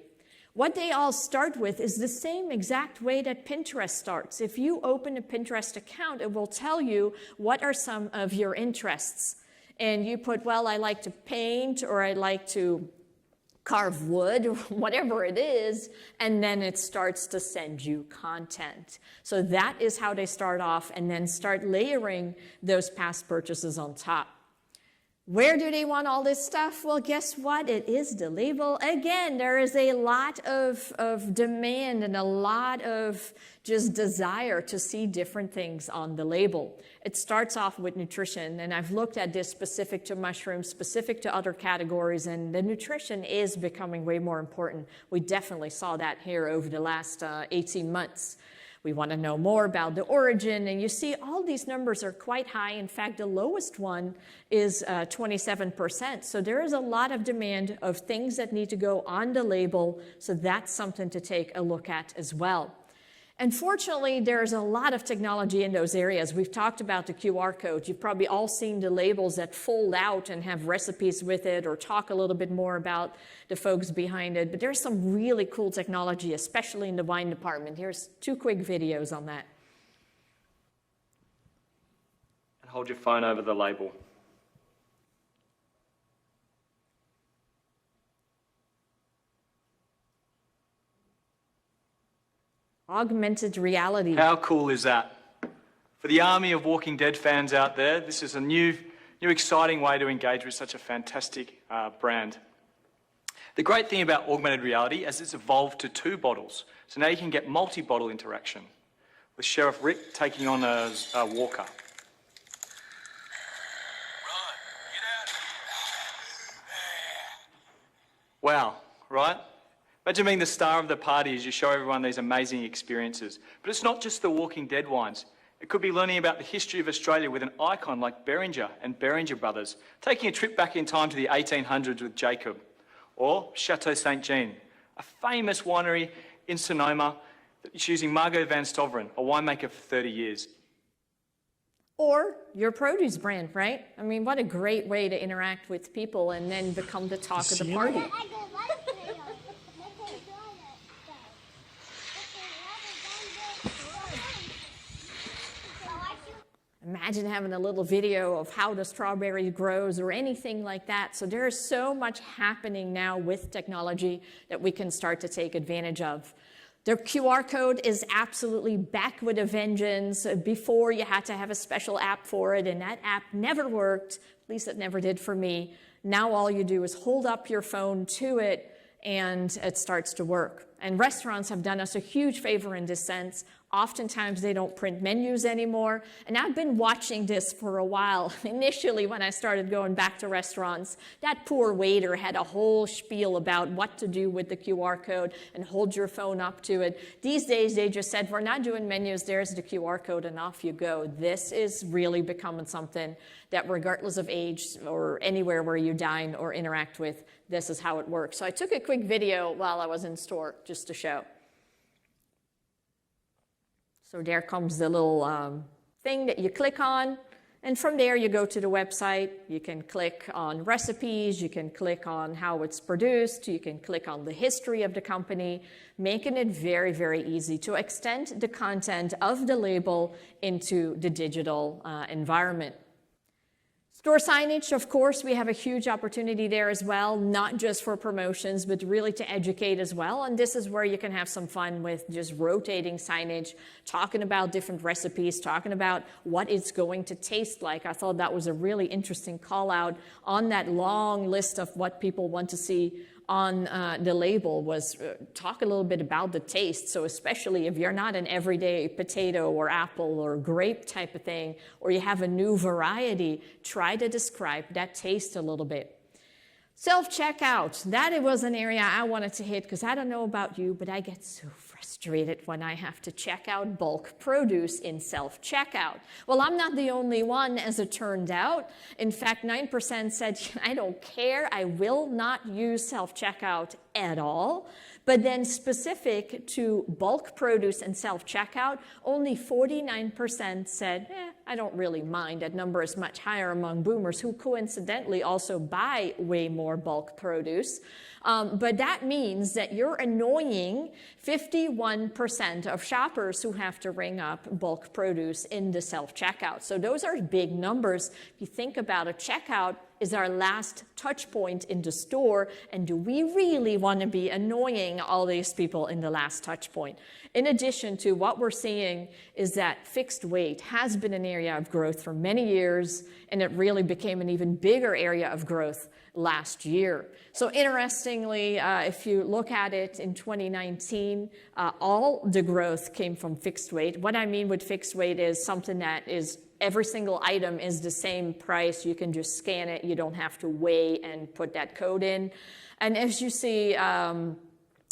What they all start with is the same exact way that Pinterest starts. If you open a Pinterest account, it will tell you what are some of your interests. And you put, well, I like to paint, or I like to carve wood, or whatever it is, and then it starts to send you content. So that is how they start off, and then start layering those past purchases on top. Where do they want all this stuff? Well, guess what? It is the label. Again, there is a lot of demand and a lot of just desire to see different things on the label. It starts off with nutrition, and I've looked at this specific to mushrooms, specific to other categories, and the nutrition is becoming way more important. We definitely saw that here over the last 18 months. We want to know more about the origin, and you see all these numbers are quite high. In fact, the lowest one is 27%. So there is a lot of demand of things that need to go on the label, so that's something to take a look at as well. Unfortunately, there's a lot of technology in those areas. We've talked about the QR code. You've probably all seen the labels that fold out and have recipes with it, or talk a little bit more about the folks behind it. But there's some really cool technology, especially in the wine department. Here's 2 quick videos on that. And hold your phone over the label. Augmented reality. How cool is that? For the army of Walking Dead fans out there, this is a new exciting way to engage with such a fantastic brand. The great thing about augmented reality is it's evolved to 2 bottles. So now you can get multi-bottle interaction, with Sheriff Rick taking on a walker. Wow, right? Imagine being the star of the party as you show everyone these amazing experiences. But it's not just the Walking Dead wines. It could be learning about the history of Australia with an icon like Beringer and Beringer Brothers, taking a trip back in time to the 1800s with Jacob. Or Chateau St. Jean, a famous winery in Sonoma that's using Margot van Stoveren, a winemaker for 30 years. Or your produce brand, right? I mean, what a great way to interact with people and then become the talk of the party. Imagine having a little video of how the strawberry grows or anything like that. So there is so much happening now with technology that we can start to take advantage of. The QR code is absolutely back with a vengeance. Before, you had to have a special app for it, and that app never worked. At least it never did for me. Now all you do is hold up your phone to it, and it starts to work. And restaurants have done us a huge favor in this sense. Oftentimes they don't print menus anymore. And I've been watching this for a while. Initially, when I started going back to restaurants, that poor waiter had a whole spiel about what to do with the QR code and hold your phone up to it. These days, they just said, we're not doing menus, there's the QR code, and off you go. This is really becoming something that regardless of age or anywhere where you dine or interact with, this is how it works. So I took a quick video while I was in store just to show. So there comes the little thing that you click on, and from there you go to the website. You can click on recipes, you can click on how it's produced, you can click on the history of the company, making it very, very easy to extend the content of the label into the digital environment. Store signage, of course, we have a huge opportunity there as well, not just for promotions, but really to educate as well. And this is where you can have some fun with just rotating signage, talking about different recipes, talking about what it's going to taste like. I thought that was a really interesting call out on that long list of what people want to see on the label was talk a little bit about the taste. So especially if you're not an everyday potato or apple or grape type of thing, or you have a new variety, try to describe that taste a little bit. Self-checkout, that was an area I wanted to hit because I don't know about you, but I get so frustrated when I have to check out bulk produce in self-checkout. Well, I'm not the only one, as it turned out. In fact, 9% said, I don't care, I will not use self-checkout at all. But then specific to bulk produce and self-checkout, only 49% said, I don't really mind. That number is much higher among boomers who coincidentally also buy way more bulk produce. But that means that you're annoying 51% of shoppers who have to ring up bulk produce in the self-checkout. So those are big numbers. If you think about a checkout is our last touch point in the store, and do we really want to be annoying all these people in the last touch point? In addition to what we're seeing is that fixed weight has been an area of growth for many years, and it really became an even bigger area of growth last year. So interestingly, if you look at it in 2019, all the growth came from fixed weight. What I mean with fixed weight is something that is every single item is the same price. You can just scan it. You don't have to weigh and put that code in. And as you see,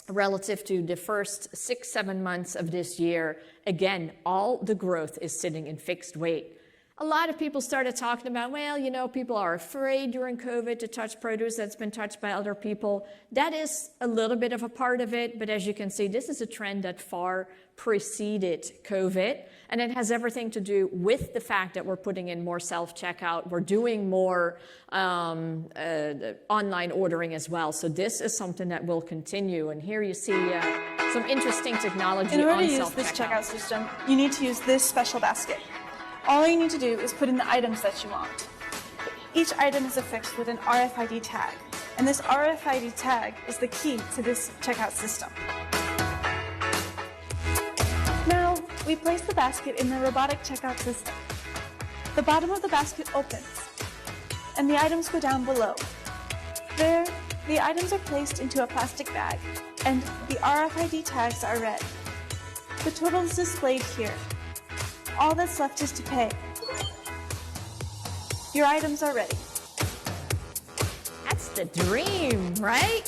relative to the first 6-7 months of this year, again, all the growth is sitting in fixed weight. A lot of people started talking about, well, you know, people are afraid during COVID to touch produce that's been touched by other people. That is a little bit of a part of it, but as you can see, this is a trend that far preceded COVID, and it has everything to do with the fact that we're putting in more self-checkout. We're doing more online ordering as well. So this is something that will continue, and here you see some interesting technology on self-checkout. In order to use this checkout system, you need to use this special basket. All you need to do is put in the items that you want. Each item is affixed with an RFID tag, and this RFID tag is the key to this checkout system. Now, we place the basket in the robotic checkout system. The bottom of the basket opens, and the items go down below. There, the items are placed into a plastic bag, and the RFID tags are read. The total is displayed here. All that's left is to pay. Your items are ready. That's the dream, right?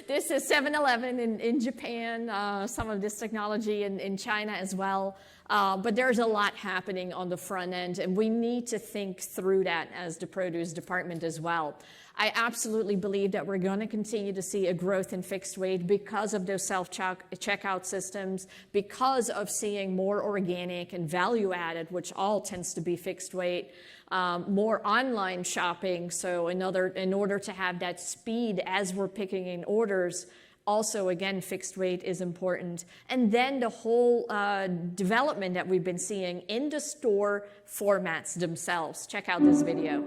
This is 7-Eleven in Japan, some of this technology in China as well. But there's a lot happening on the front end, and we need to think through that as the produce department as well. I absolutely believe that we're going to continue to see a growth in fixed weight because of those self-checkout systems, because of seeing more organic and value added, which all tends to be fixed weight, more online shopping. So in order to have that speed as we're picking in orders, also, again, fixed weight is important. And then the whole development that we've been seeing in the store formats themselves. Check out this video.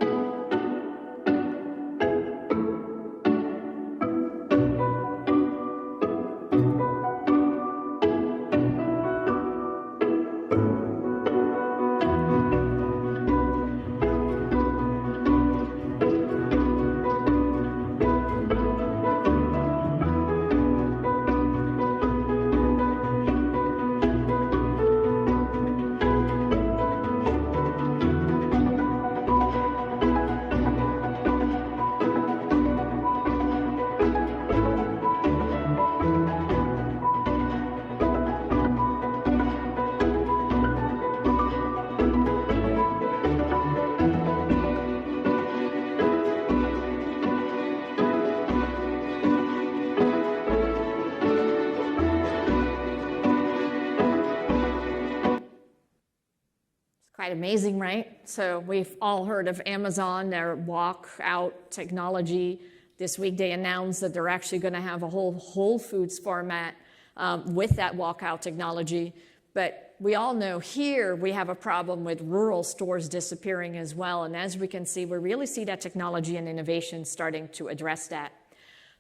Quite amazing, right? So we've all heard of Amazon, their walk-out technology. This week they announced that they're actually going to have a whole Whole Foods format with that walk-out technology. But we all know here we have a problem with rural stores disappearing as well. And as we can see, we really see that technology and innovation starting to address that.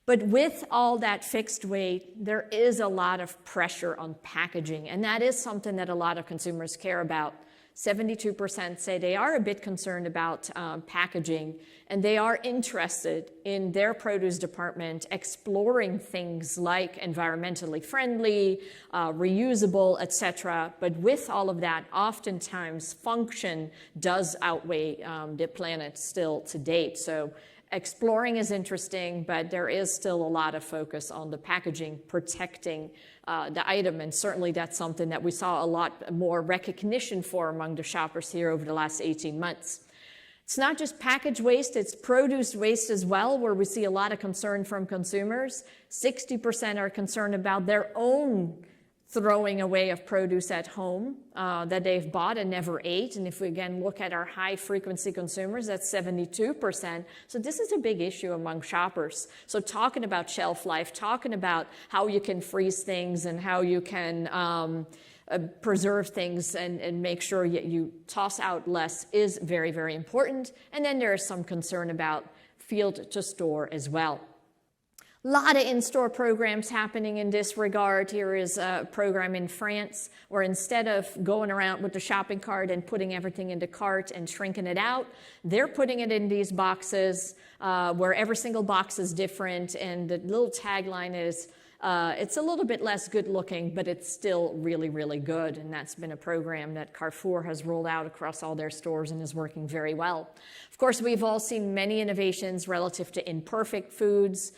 But with all that fixed weight, there is a lot of pressure on packaging. And that is something that a lot of consumers care about. 72% say they are a bit concerned about packaging, and they are interested in their produce department exploring things like environmentally friendly, reusable, etc. But with all of that, oftentimes function does outweigh the planet still to date. So exploring is interesting, but there is still a lot of focus on the packaging, protecting the item, and certainly that's something that we saw a lot more recognition for among the shoppers here over the last 18 months. It's not just package waste, it's produce waste as well, where we see a lot of concern from consumers. 60% are concerned about their own throwing away of produce at home that they've bought and never ate. And if we again look at our high frequency consumers, that's 72%. So this is a big issue among shoppers. So talking about shelf life, talking about how you can freeze things and how you can preserve things and make sure you toss out less is very, very important. And then there is some concern about field to store as well. A lot of in-store programs happening in this regard. Here is a program in France where instead of going around with the shopping cart and putting everything in the cart and shrinking it out, they're putting it in these boxes where every single box is different, and the little tagline is, it's a little bit less good looking, but it's still really, really good. And that's been a program that Carrefour has rolled out across all their stores and is working very well. Of course, we've all seen many innovations relative to imperfect foods,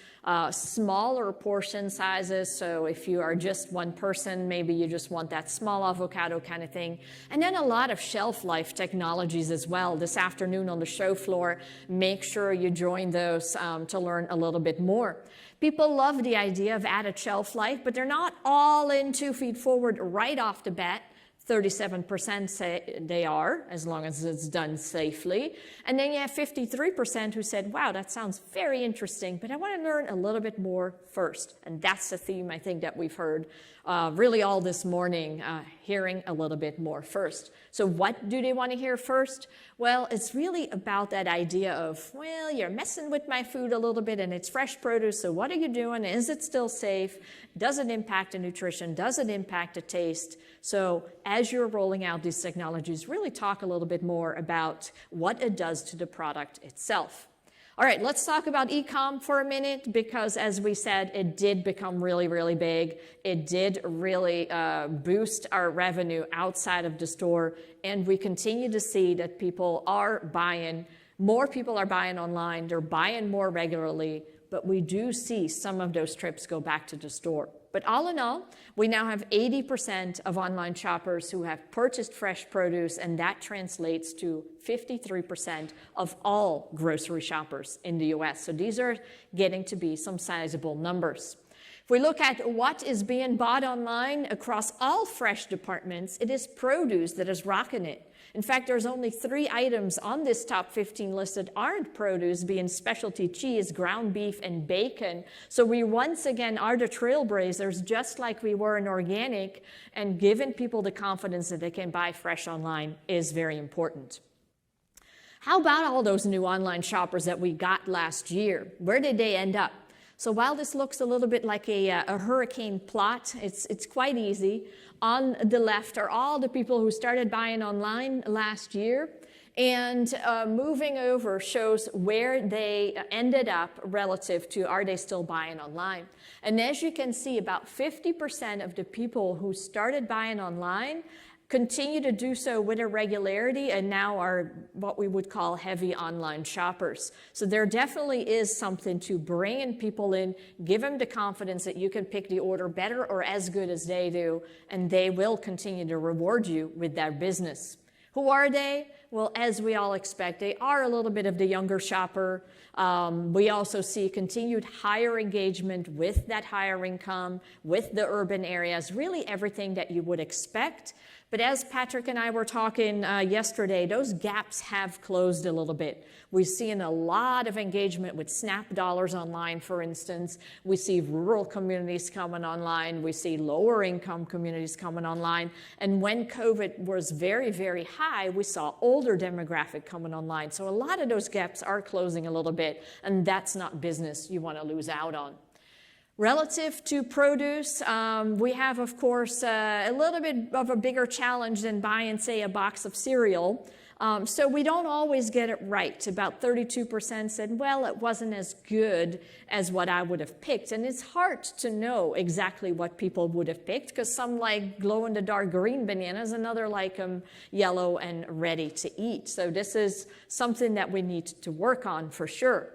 smaller portion sizes. So if you are just one person, maybe you just want that small avocado kind of thing. And then a lot of shelf life technologies as well. This afternoon on the show floor, make sure you join those to learn a little bit more. People love the idea of added shelf life, but they're not all in 2 feet forward right off the bat. 37% say they are, as long as it's done safely. And then you have 53% who said, wow, that sounds very interesting, but I want to learn a little bit more first. And that's the theme I think that we've heard really all this morning, hearing a little bit more first. So what do they want to hear first? Well, it's really about that idea of, well, you're messing with my food a little bit and it's fresh produce, so what are you doing? Is it still safe? Does it impact the nutrition? Does it impact the taste? So as you're rolling out these technologies, really talk a little bit more about what it does to the product itself. All right, let's talk about e-com for a minute, because as we said, it did become really, really big. It did really boost our revenue outside of the store, and we continue to see that people are buying, more people are buying online, they're buying more regularly, but we do see some of those trips go back to the store. But all in all, we now have 80% of online shoppers who have purchased fresh produce, and that translates to 53% of all grocery shoppers in the US. So these are getting to be some sizable numbers. If we look at what is being bought online across all fresh departments, it is produce that is rocking it. In fact, there's only 3 items on this top 15 list that aren't produce, being specialty cheese, ground beef, and bacon. So we once again are the trailblazers, just like we were in organic, and giving people the confidence that they can buy fresh online is very important. How about all those new online shoppers that we got last year? Where did they end up? So while this looks a little bit like a hurricane plot, it's quite easy. On the left are all the people who started buying online last year, and moving over shows where they ended up relative to are they still buying online. And as you can see, about 50% of the people who started buying online continue to do so with a regularity and now are what we would call heavy online shoppers. So there definitely is something to bringing people in, give them the confidence that you can pick the order better or as good as they do, and they will continue to reward you with that business. Who are they? Well, as we all expect, they are a little bit of the younger shopper. We also see continued higher engagement with that higher income, with the urban areas, really everything that you would expect. But as Patrick and I were talking yesterday, those gaps have closed a little bit. We've seen a lot of engagement with SNAP dollars online, for instance. We see rural communities coming online. We see lower income communities coming online. And when COVID was very, very high, we saw older demographic coming online. So a lot of those gaps are closing a little bit, and that's not business you want to lose out on. Relative to produce, we have, of course, a little bit of a bigger challenge than buying, say, a box of cereal. So we don't always get it right. About 32% said, well, it wasn't as good as what I would have picked. And it's hard to know exactly what people would have picked, because some like glow-in-the-dark green bananas, another like them yellow and ready to eat. So this is something that we need to work on for sure.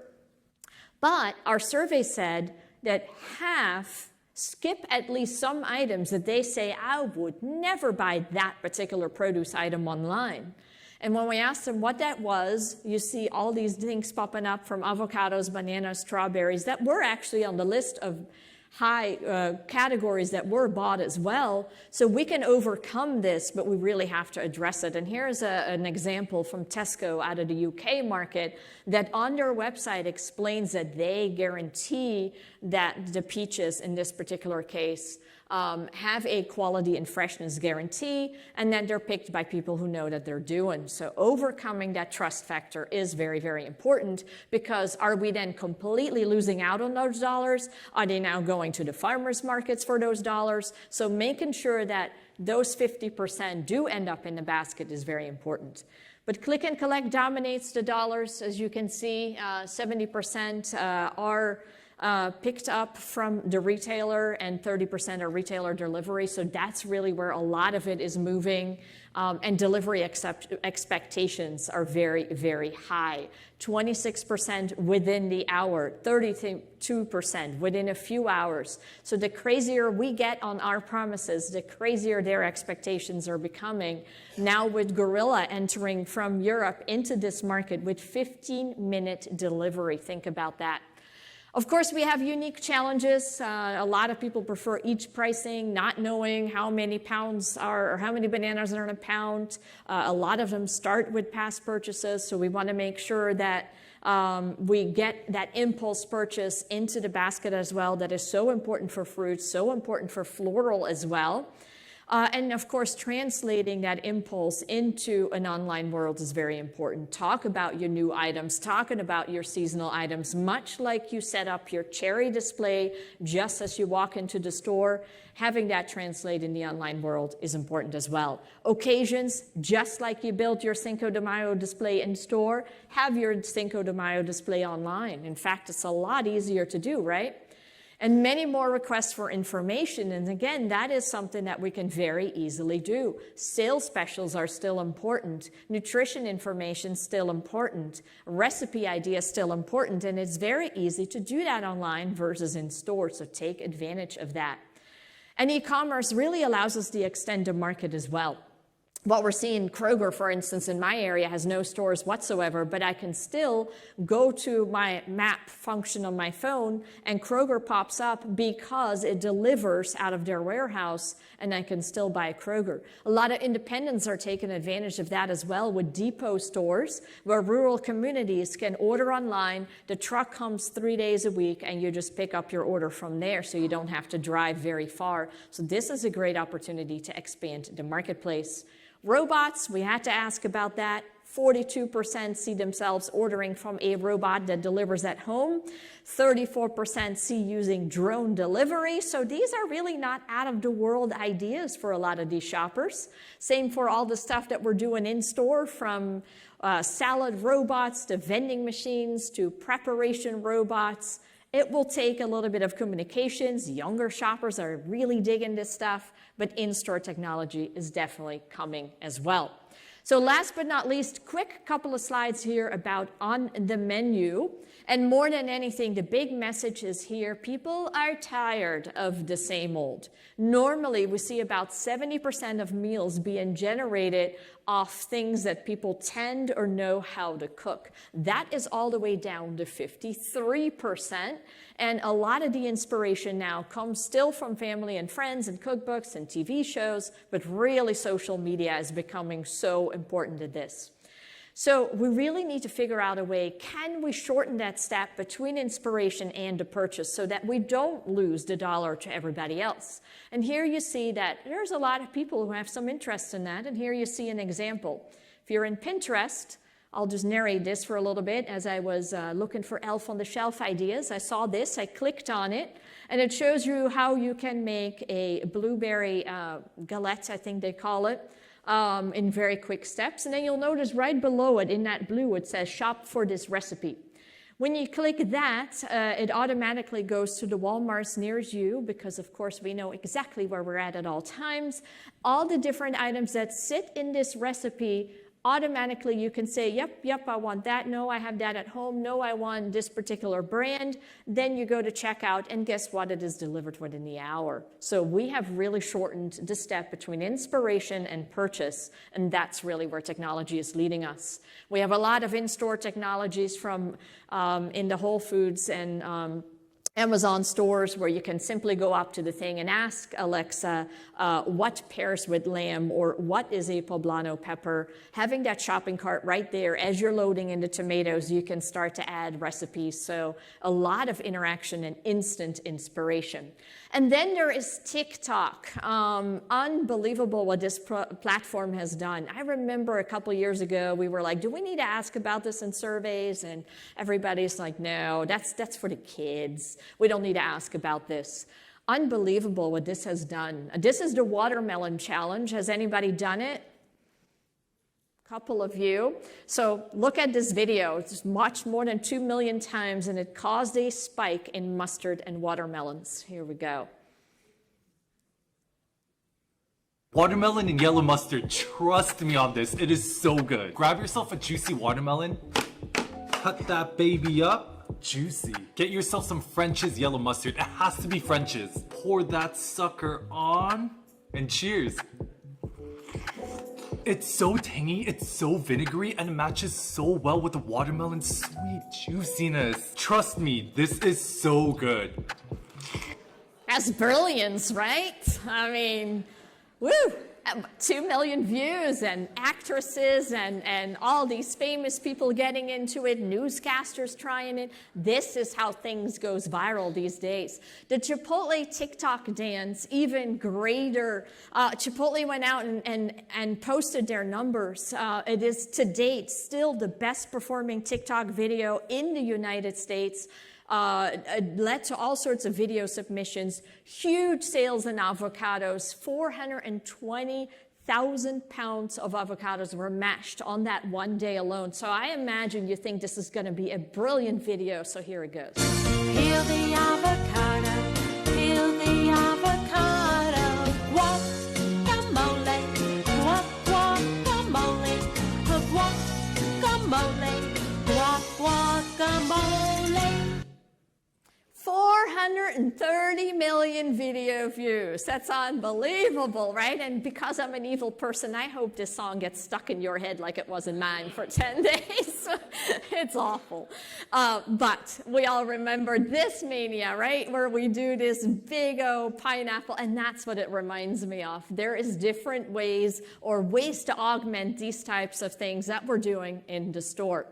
But our survey said that half skip at least some items that they say, I would never buy that particular produce item online. And when we asked them what that was, you see all these things popping up from avocados, bananas, strawberries that were actually on the list of high categories that were bought as well. So we can overcome this, but we really have to address it. And here's an example from Tesco out of the UK market that on their website explains that they guarantee that the peaches in this particular case have a quality and freshness guarantee, and then they're picked by people who know that they're doing. So overcoming that trust factor is very, very important, because are we then completely losing out on those dollars? Are they now going to the farmers markets for those dollars? So making sure that those 50% do end up in the basket is very important. But click and collect dominates the dollars. As you can see, 70% are picked up from the retailer, and 30% are retailer delivery. So that's really where a lot of it is moving. And delivery expectations are very, very high. 26% within the hour, 32% within a few hours. So the crazier we get on our promises, the crazier their expectations are becoming. Now with Gorilla entering from Europe into this market with 15-minute delivery. Think about that. Of course, we have unique challenges. A lot of people prefer each pricing, not knowing how many pounds are, or how many bananas are in a pound. A lot of them start with past purchases, so we want to make sure that we get that impulse purchase into the basket as well. That is so important for fruits, so important for floral as well. And of course, translating that impulse into an online world is very important. Talk about your new items, talking about your seasonal items, much like you set up your cherry display just as you walk into the store. Having that translate in the online world is important as well. Occasions, just like you built your Cinco de Mayo display in store, have your Cinco de Mayo display online. In fact, it's a lot easier to do, right? And many more requests for information. And again, that is something that we can very easily do. Sales specials are still important. Nutrition information still important. Recipe ideas still important. And it's very easy to do that online versus in store. So take advantage of that. And e-commerce really allows us to extend the market as well. What we're seeing, Kroger, for instance, in my area has no stores whatsoever, but I can still go to my map function on my phone and Kroger pops up because it delivers out of their warehouse and I can still buy Kroger. A lot of independents are taking advantage of that as well with depot stores where rural communities can order online. The truck comes 3 days a week and you just pick up your order from there so you don't have to drive very far. So this is a great opportunity to expand the marketplace. Robots, we had to ask about that. 42% see themselves ordering from a robot that delivers at home. 34% see using drone delivery. So these are really not out of the world ideas for a lot of these shoppers. Same for all the stuff that we're doing in store, from salad robots to vending machines to preparation robots. It will take a little bit of communications. Younger shoppers are really digging this stuff, but in-store technology is definitely coming as well. So last but not least, quick couple of slides here about on the menu. And more than anything, the big message is here. People are tired of the same old. Normally, we see about 70% of meals being generated off things that people tend or know how to cook. That is all the way down to 53%. And a lot of the inspiration now comes still from family and friends and cookbooks and TV shows, but really social media is becoming so important to this. So we really need to figure out a way, can we shorten that step between inspiration and the purchase so that we don't lose the dollar to everybody else? And here you see that there's a lot of people who have some interest in that, and here you see an example. If you're in Pinterest, I'll just narrate this for a little bit. As I was looking for elf on the shelf ideas, I saw this, I clicked on it, and it shows you how you can make a blueberry galette, I think they call it, in very quick steps. And then you'll notice right below it, in that blue, it says shop for this recipe. When you click that, it automatically goes to the Walmarts near you because, of course, we know exactly where we're at all times. All the different items that sit in this recipe automatically you can say, yep, I want that. No, I have that at home. No, I want this particular brand. Then you go to checkout, and guess what? It is delivered within the hour. So we have really shortened the step between inspiration and purchase, and that's really where technology is leading us. We have a lot of in-store technologies from in the Whole Foods and Amazon stores where you can simply go up to the thing and ask Alexa what pairs with lamb or what is a poblano pepper. Having that shopping cart right there as you're loading into tomatoes, you can start to add recipes. So a lot of interaction and instant inspiration. And then there is TikTok. Unbelievable what this platform has done. I remember a couple years ago, we were like, do we need to ask about this in surveys? And everybody's like, no, that's for the kids. We don't need to ask about this. Unbelievable what this has done. This is the watermelon challenge. Has anybody done it? Couple of you. So look at this video. It's watched more than 2 million times, and it caused a spike in mustard and watermelons. Here we go. Watermelon and yellow mustard, trust me on this, it is so good. Grab yourself a juicy watermelon, cut that baby up, juicy. Get yourself some French's yellow mustard, it has to be French's. Pour that sucker on, and cheers. It's so tangy, it's so vinegary, and it matches so well with the watermelon's sweet juiciness. Trust me, this is so good. That's brilliance, right? I mean, woo! 2 million views and actresses and all these famous people getting into it, newscasters trying it. This is how things goes viral these days. The Chipotle TikTok dance, even greater. Chipotle went out and posted their numbers. It is to date still the best performing TikTok video in the United States. Led to all sorts of video submissions, huge sales in avocados, 420,000 pounds of avocados were mashed on that one day alone. So I imagine you think this is going to be a brilliant video, so here it goes. Peel the avocado, peel the avocado, guacamole, guacamole, guacamole. 430 million video views. That's unbelievable, right? And because I'm an evil person, I hope this song gets stuck in your head like it was in mine for 10 days. It's awful. But we all remember this mania, right? Where we do this big old pineapple, and that's what it reminds me of. There is different ways or ways to augment these types of things that we're doing in the store.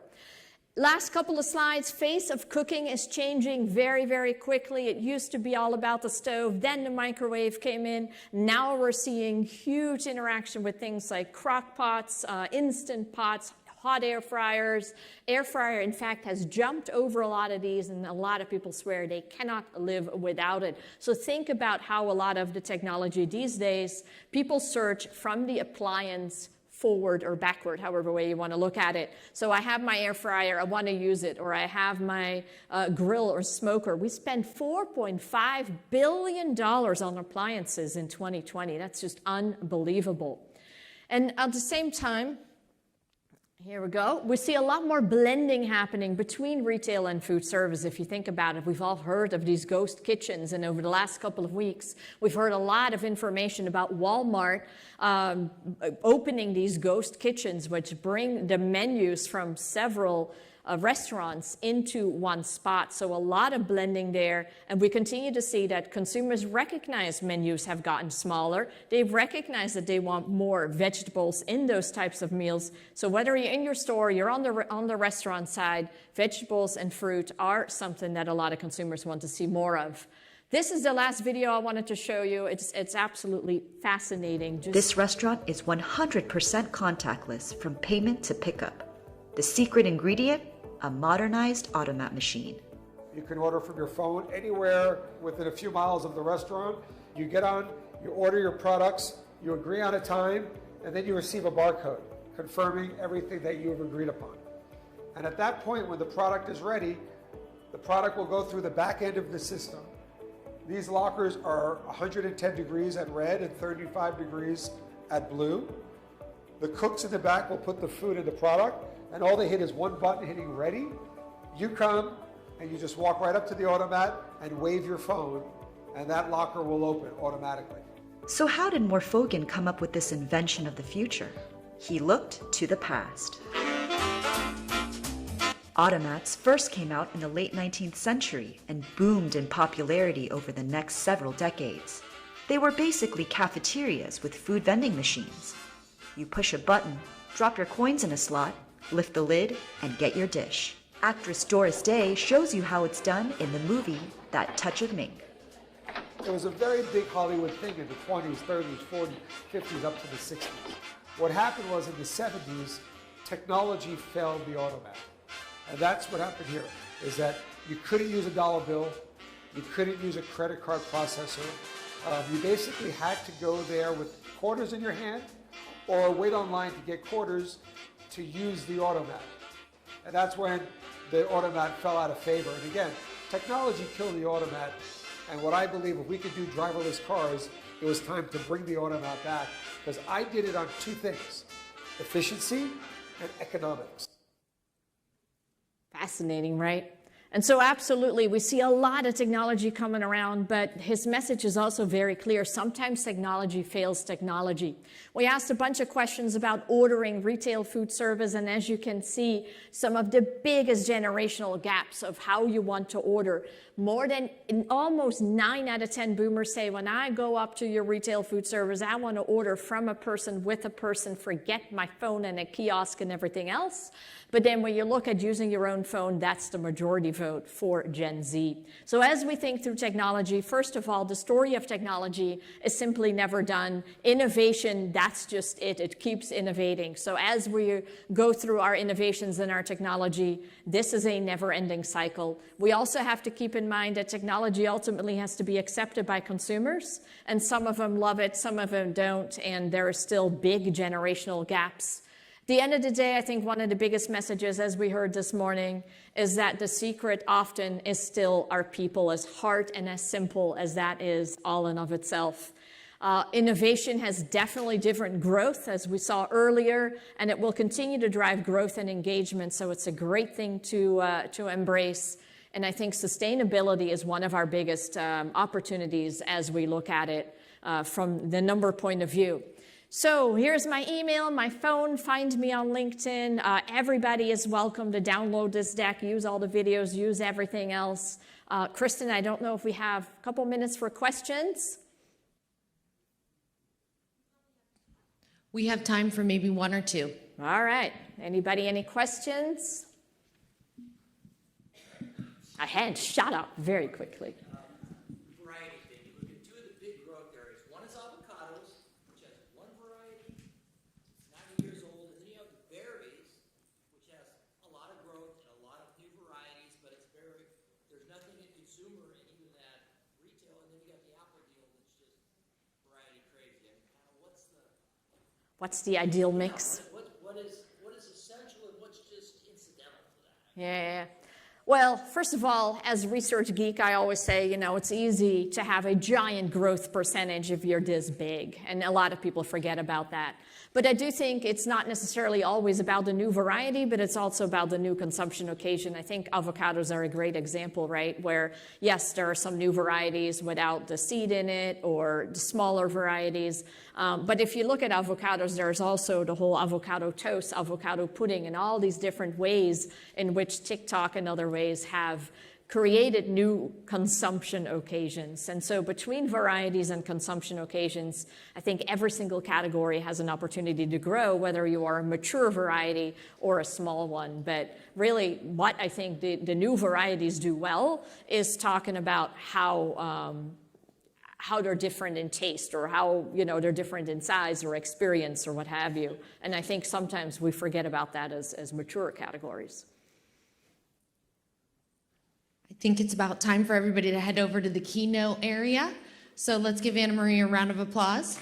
Last couple of slides, face of cooking is changing very, very quickly. It used to be all about the stove, then the microwave came in. Now we're seeing huge interaction with things like crock pots, instant pots, hot air fryers. Air fryer, in fact, has jumped over a lot of these, and a lot of people swear they cannot live without it. So think about how a lot of the technology these days, people search from the appliance forward or backward, however way you want to look at it. So I have my air fryer, I want to use it, or I have my grill or smoker. We spent $4.5 billion on appliances in 2020. That's just unbelievable. And at the same time, here we go. We see a lot more blending happening between retail and food service. If you think about it, we've all heard of these ghost kitchens, and over the last couple of weeks, we've heard a lot of information about Walmart opening these ghost kitchens, which bring the menus from several restaurants into one spot. So a lot of blending there, and we continue to see that consumers recognize menus have gotten smaller. They've recognized that they want more vegetables in those types of meals. So whether you're in your store, you're on the restaurant side, vegetables and fruit are something that a lot of consumers want to see more of. This is the last video I wanted to show you. It's absolutely fascinating. This restaurant is 100% contactless from payment to pickup. The secret ingredient? A modernized automat machine. You can order from your phone anywhere within a few miles of the restaurant. You get on, you order your products, you agree on a time, and then you receive a barcode confirming everything that you have agreed upon. And at that point, when the product is ready, the product will go through the back end of the system. These lockers are 110 degrees at red and 35 degrees at blue. The cooks in the back will put the food in the product, and all they hit is one button hitting ready. You come and you just walk right up to the automat and wave your phone, and that locker will open automatically. So how did Morfogen come up with this invention of the future? He looked to the past. Automats first came out in the late 19th century and boomed in popularity over the next several decades. They were basically cafeterias with food vending machines. You push a button, drop your coins in a slot, lift the lid, and get your dish. Actress Doris Day shows you how it's done in the movie That Touch of Mink. It was a very big Hollywood thing in the 20s, 30s, 40s, 50s, up to the 60s. What happened was in the 70s, technology failed the automat. And that's what happened here, is that you couldn't use a dollar bill, you couldn't use a credit card processor. You basically had to go there with quarters in your hand or wait online to get quarters to use the automat. And that's when the automat fell out of favor. And again, technology killed the automat. And what I believe, if we could do driverless cars, it was time to bring the automat back, because I did it on two things: efficiency and economics. Fascinating, right? And so absolutely, we see a lot of technology coming around, but his message is also very clear. Sometimes technology fails technology. We asked a bunch of questions about ordering retail food service, and as you can see, some of the biggest generational gaps of how you want to order. More than almost 9 out of 10 boomers say, when I go up to your retail food service, I want to order from a person, with a person, forget my phone and a kiosk and everything else. But then when you look at using your own phone, that's the majority vote for Gen Z. So as we think through technology, first of all, the story of technology is simply never done. Innovation, that's just it. It keeps innovating. So as we go through our innovations in our technology, this is a never-ending cycle. We also have to keep in mind that technology ultimately has to be accepted by consumers, and some of them love it, some of them don't, and there are still big generational gaps. At the end of the day, I think one of the biggest messages, as we heard this morning, is that the secret often is still our people, as hard and as simple as that is all in of itself. Innovation has definitely different growth, as we saw earlier, and it will continue to drive growth and engagement, so it's a great thing to embrace. And I think sustainability is one of our biggest opportunities as we look at it from the number point of view. So here's my email, my phone, find me on LinkedIn. Everybody is welcome to download this deck, use all the videos, use everything else. Kristen, I don't know if we have a couple minutes for questions. We have time for maybe one or two. All right. Anybody, any questions? A hand shot up very quickly. Variety thing. You look at two of the big growth areas. One is avocados, which has one variety, it's 90 years old, and then you have the berries, which has a lot of growth and a lot of new varieties, but it's very, there's nothing in consumer and even at retail, and then you got the apple deal that's just variety crazy. I mean, kind of What's the ideal mix? what is essential and what's just incidental to that? Yeah. Well, first of all, as a research geek, I always say, you know, it's easy to have a giant growth percentage if you're this big, and a lot of people forget about that. But I do think it's not necessarily always about the new variety, but it's also about the new consumption occasion. I think avocados are a great example, right? Where, yes, there are some new varieties without the seed in it or the smaller varieties. But if you look at avocados, there's also the whole avocado toast, avocado pudding, and all these different ways in which TikTok and other ways have created new consumption occasions. And so between varieties and consumption occasions, I think every single category has an opportunity to grow, whether you are a mature variety or a small one. But really what I think the new varieties do well is talking about how they're different in taste, or how, you know, they're different in size or experience or what have you. And I think sometimes we forget about that as mature categories. I think it's about time for everybody to head over to the keynote area. So let's give Anna Marie a round of applause.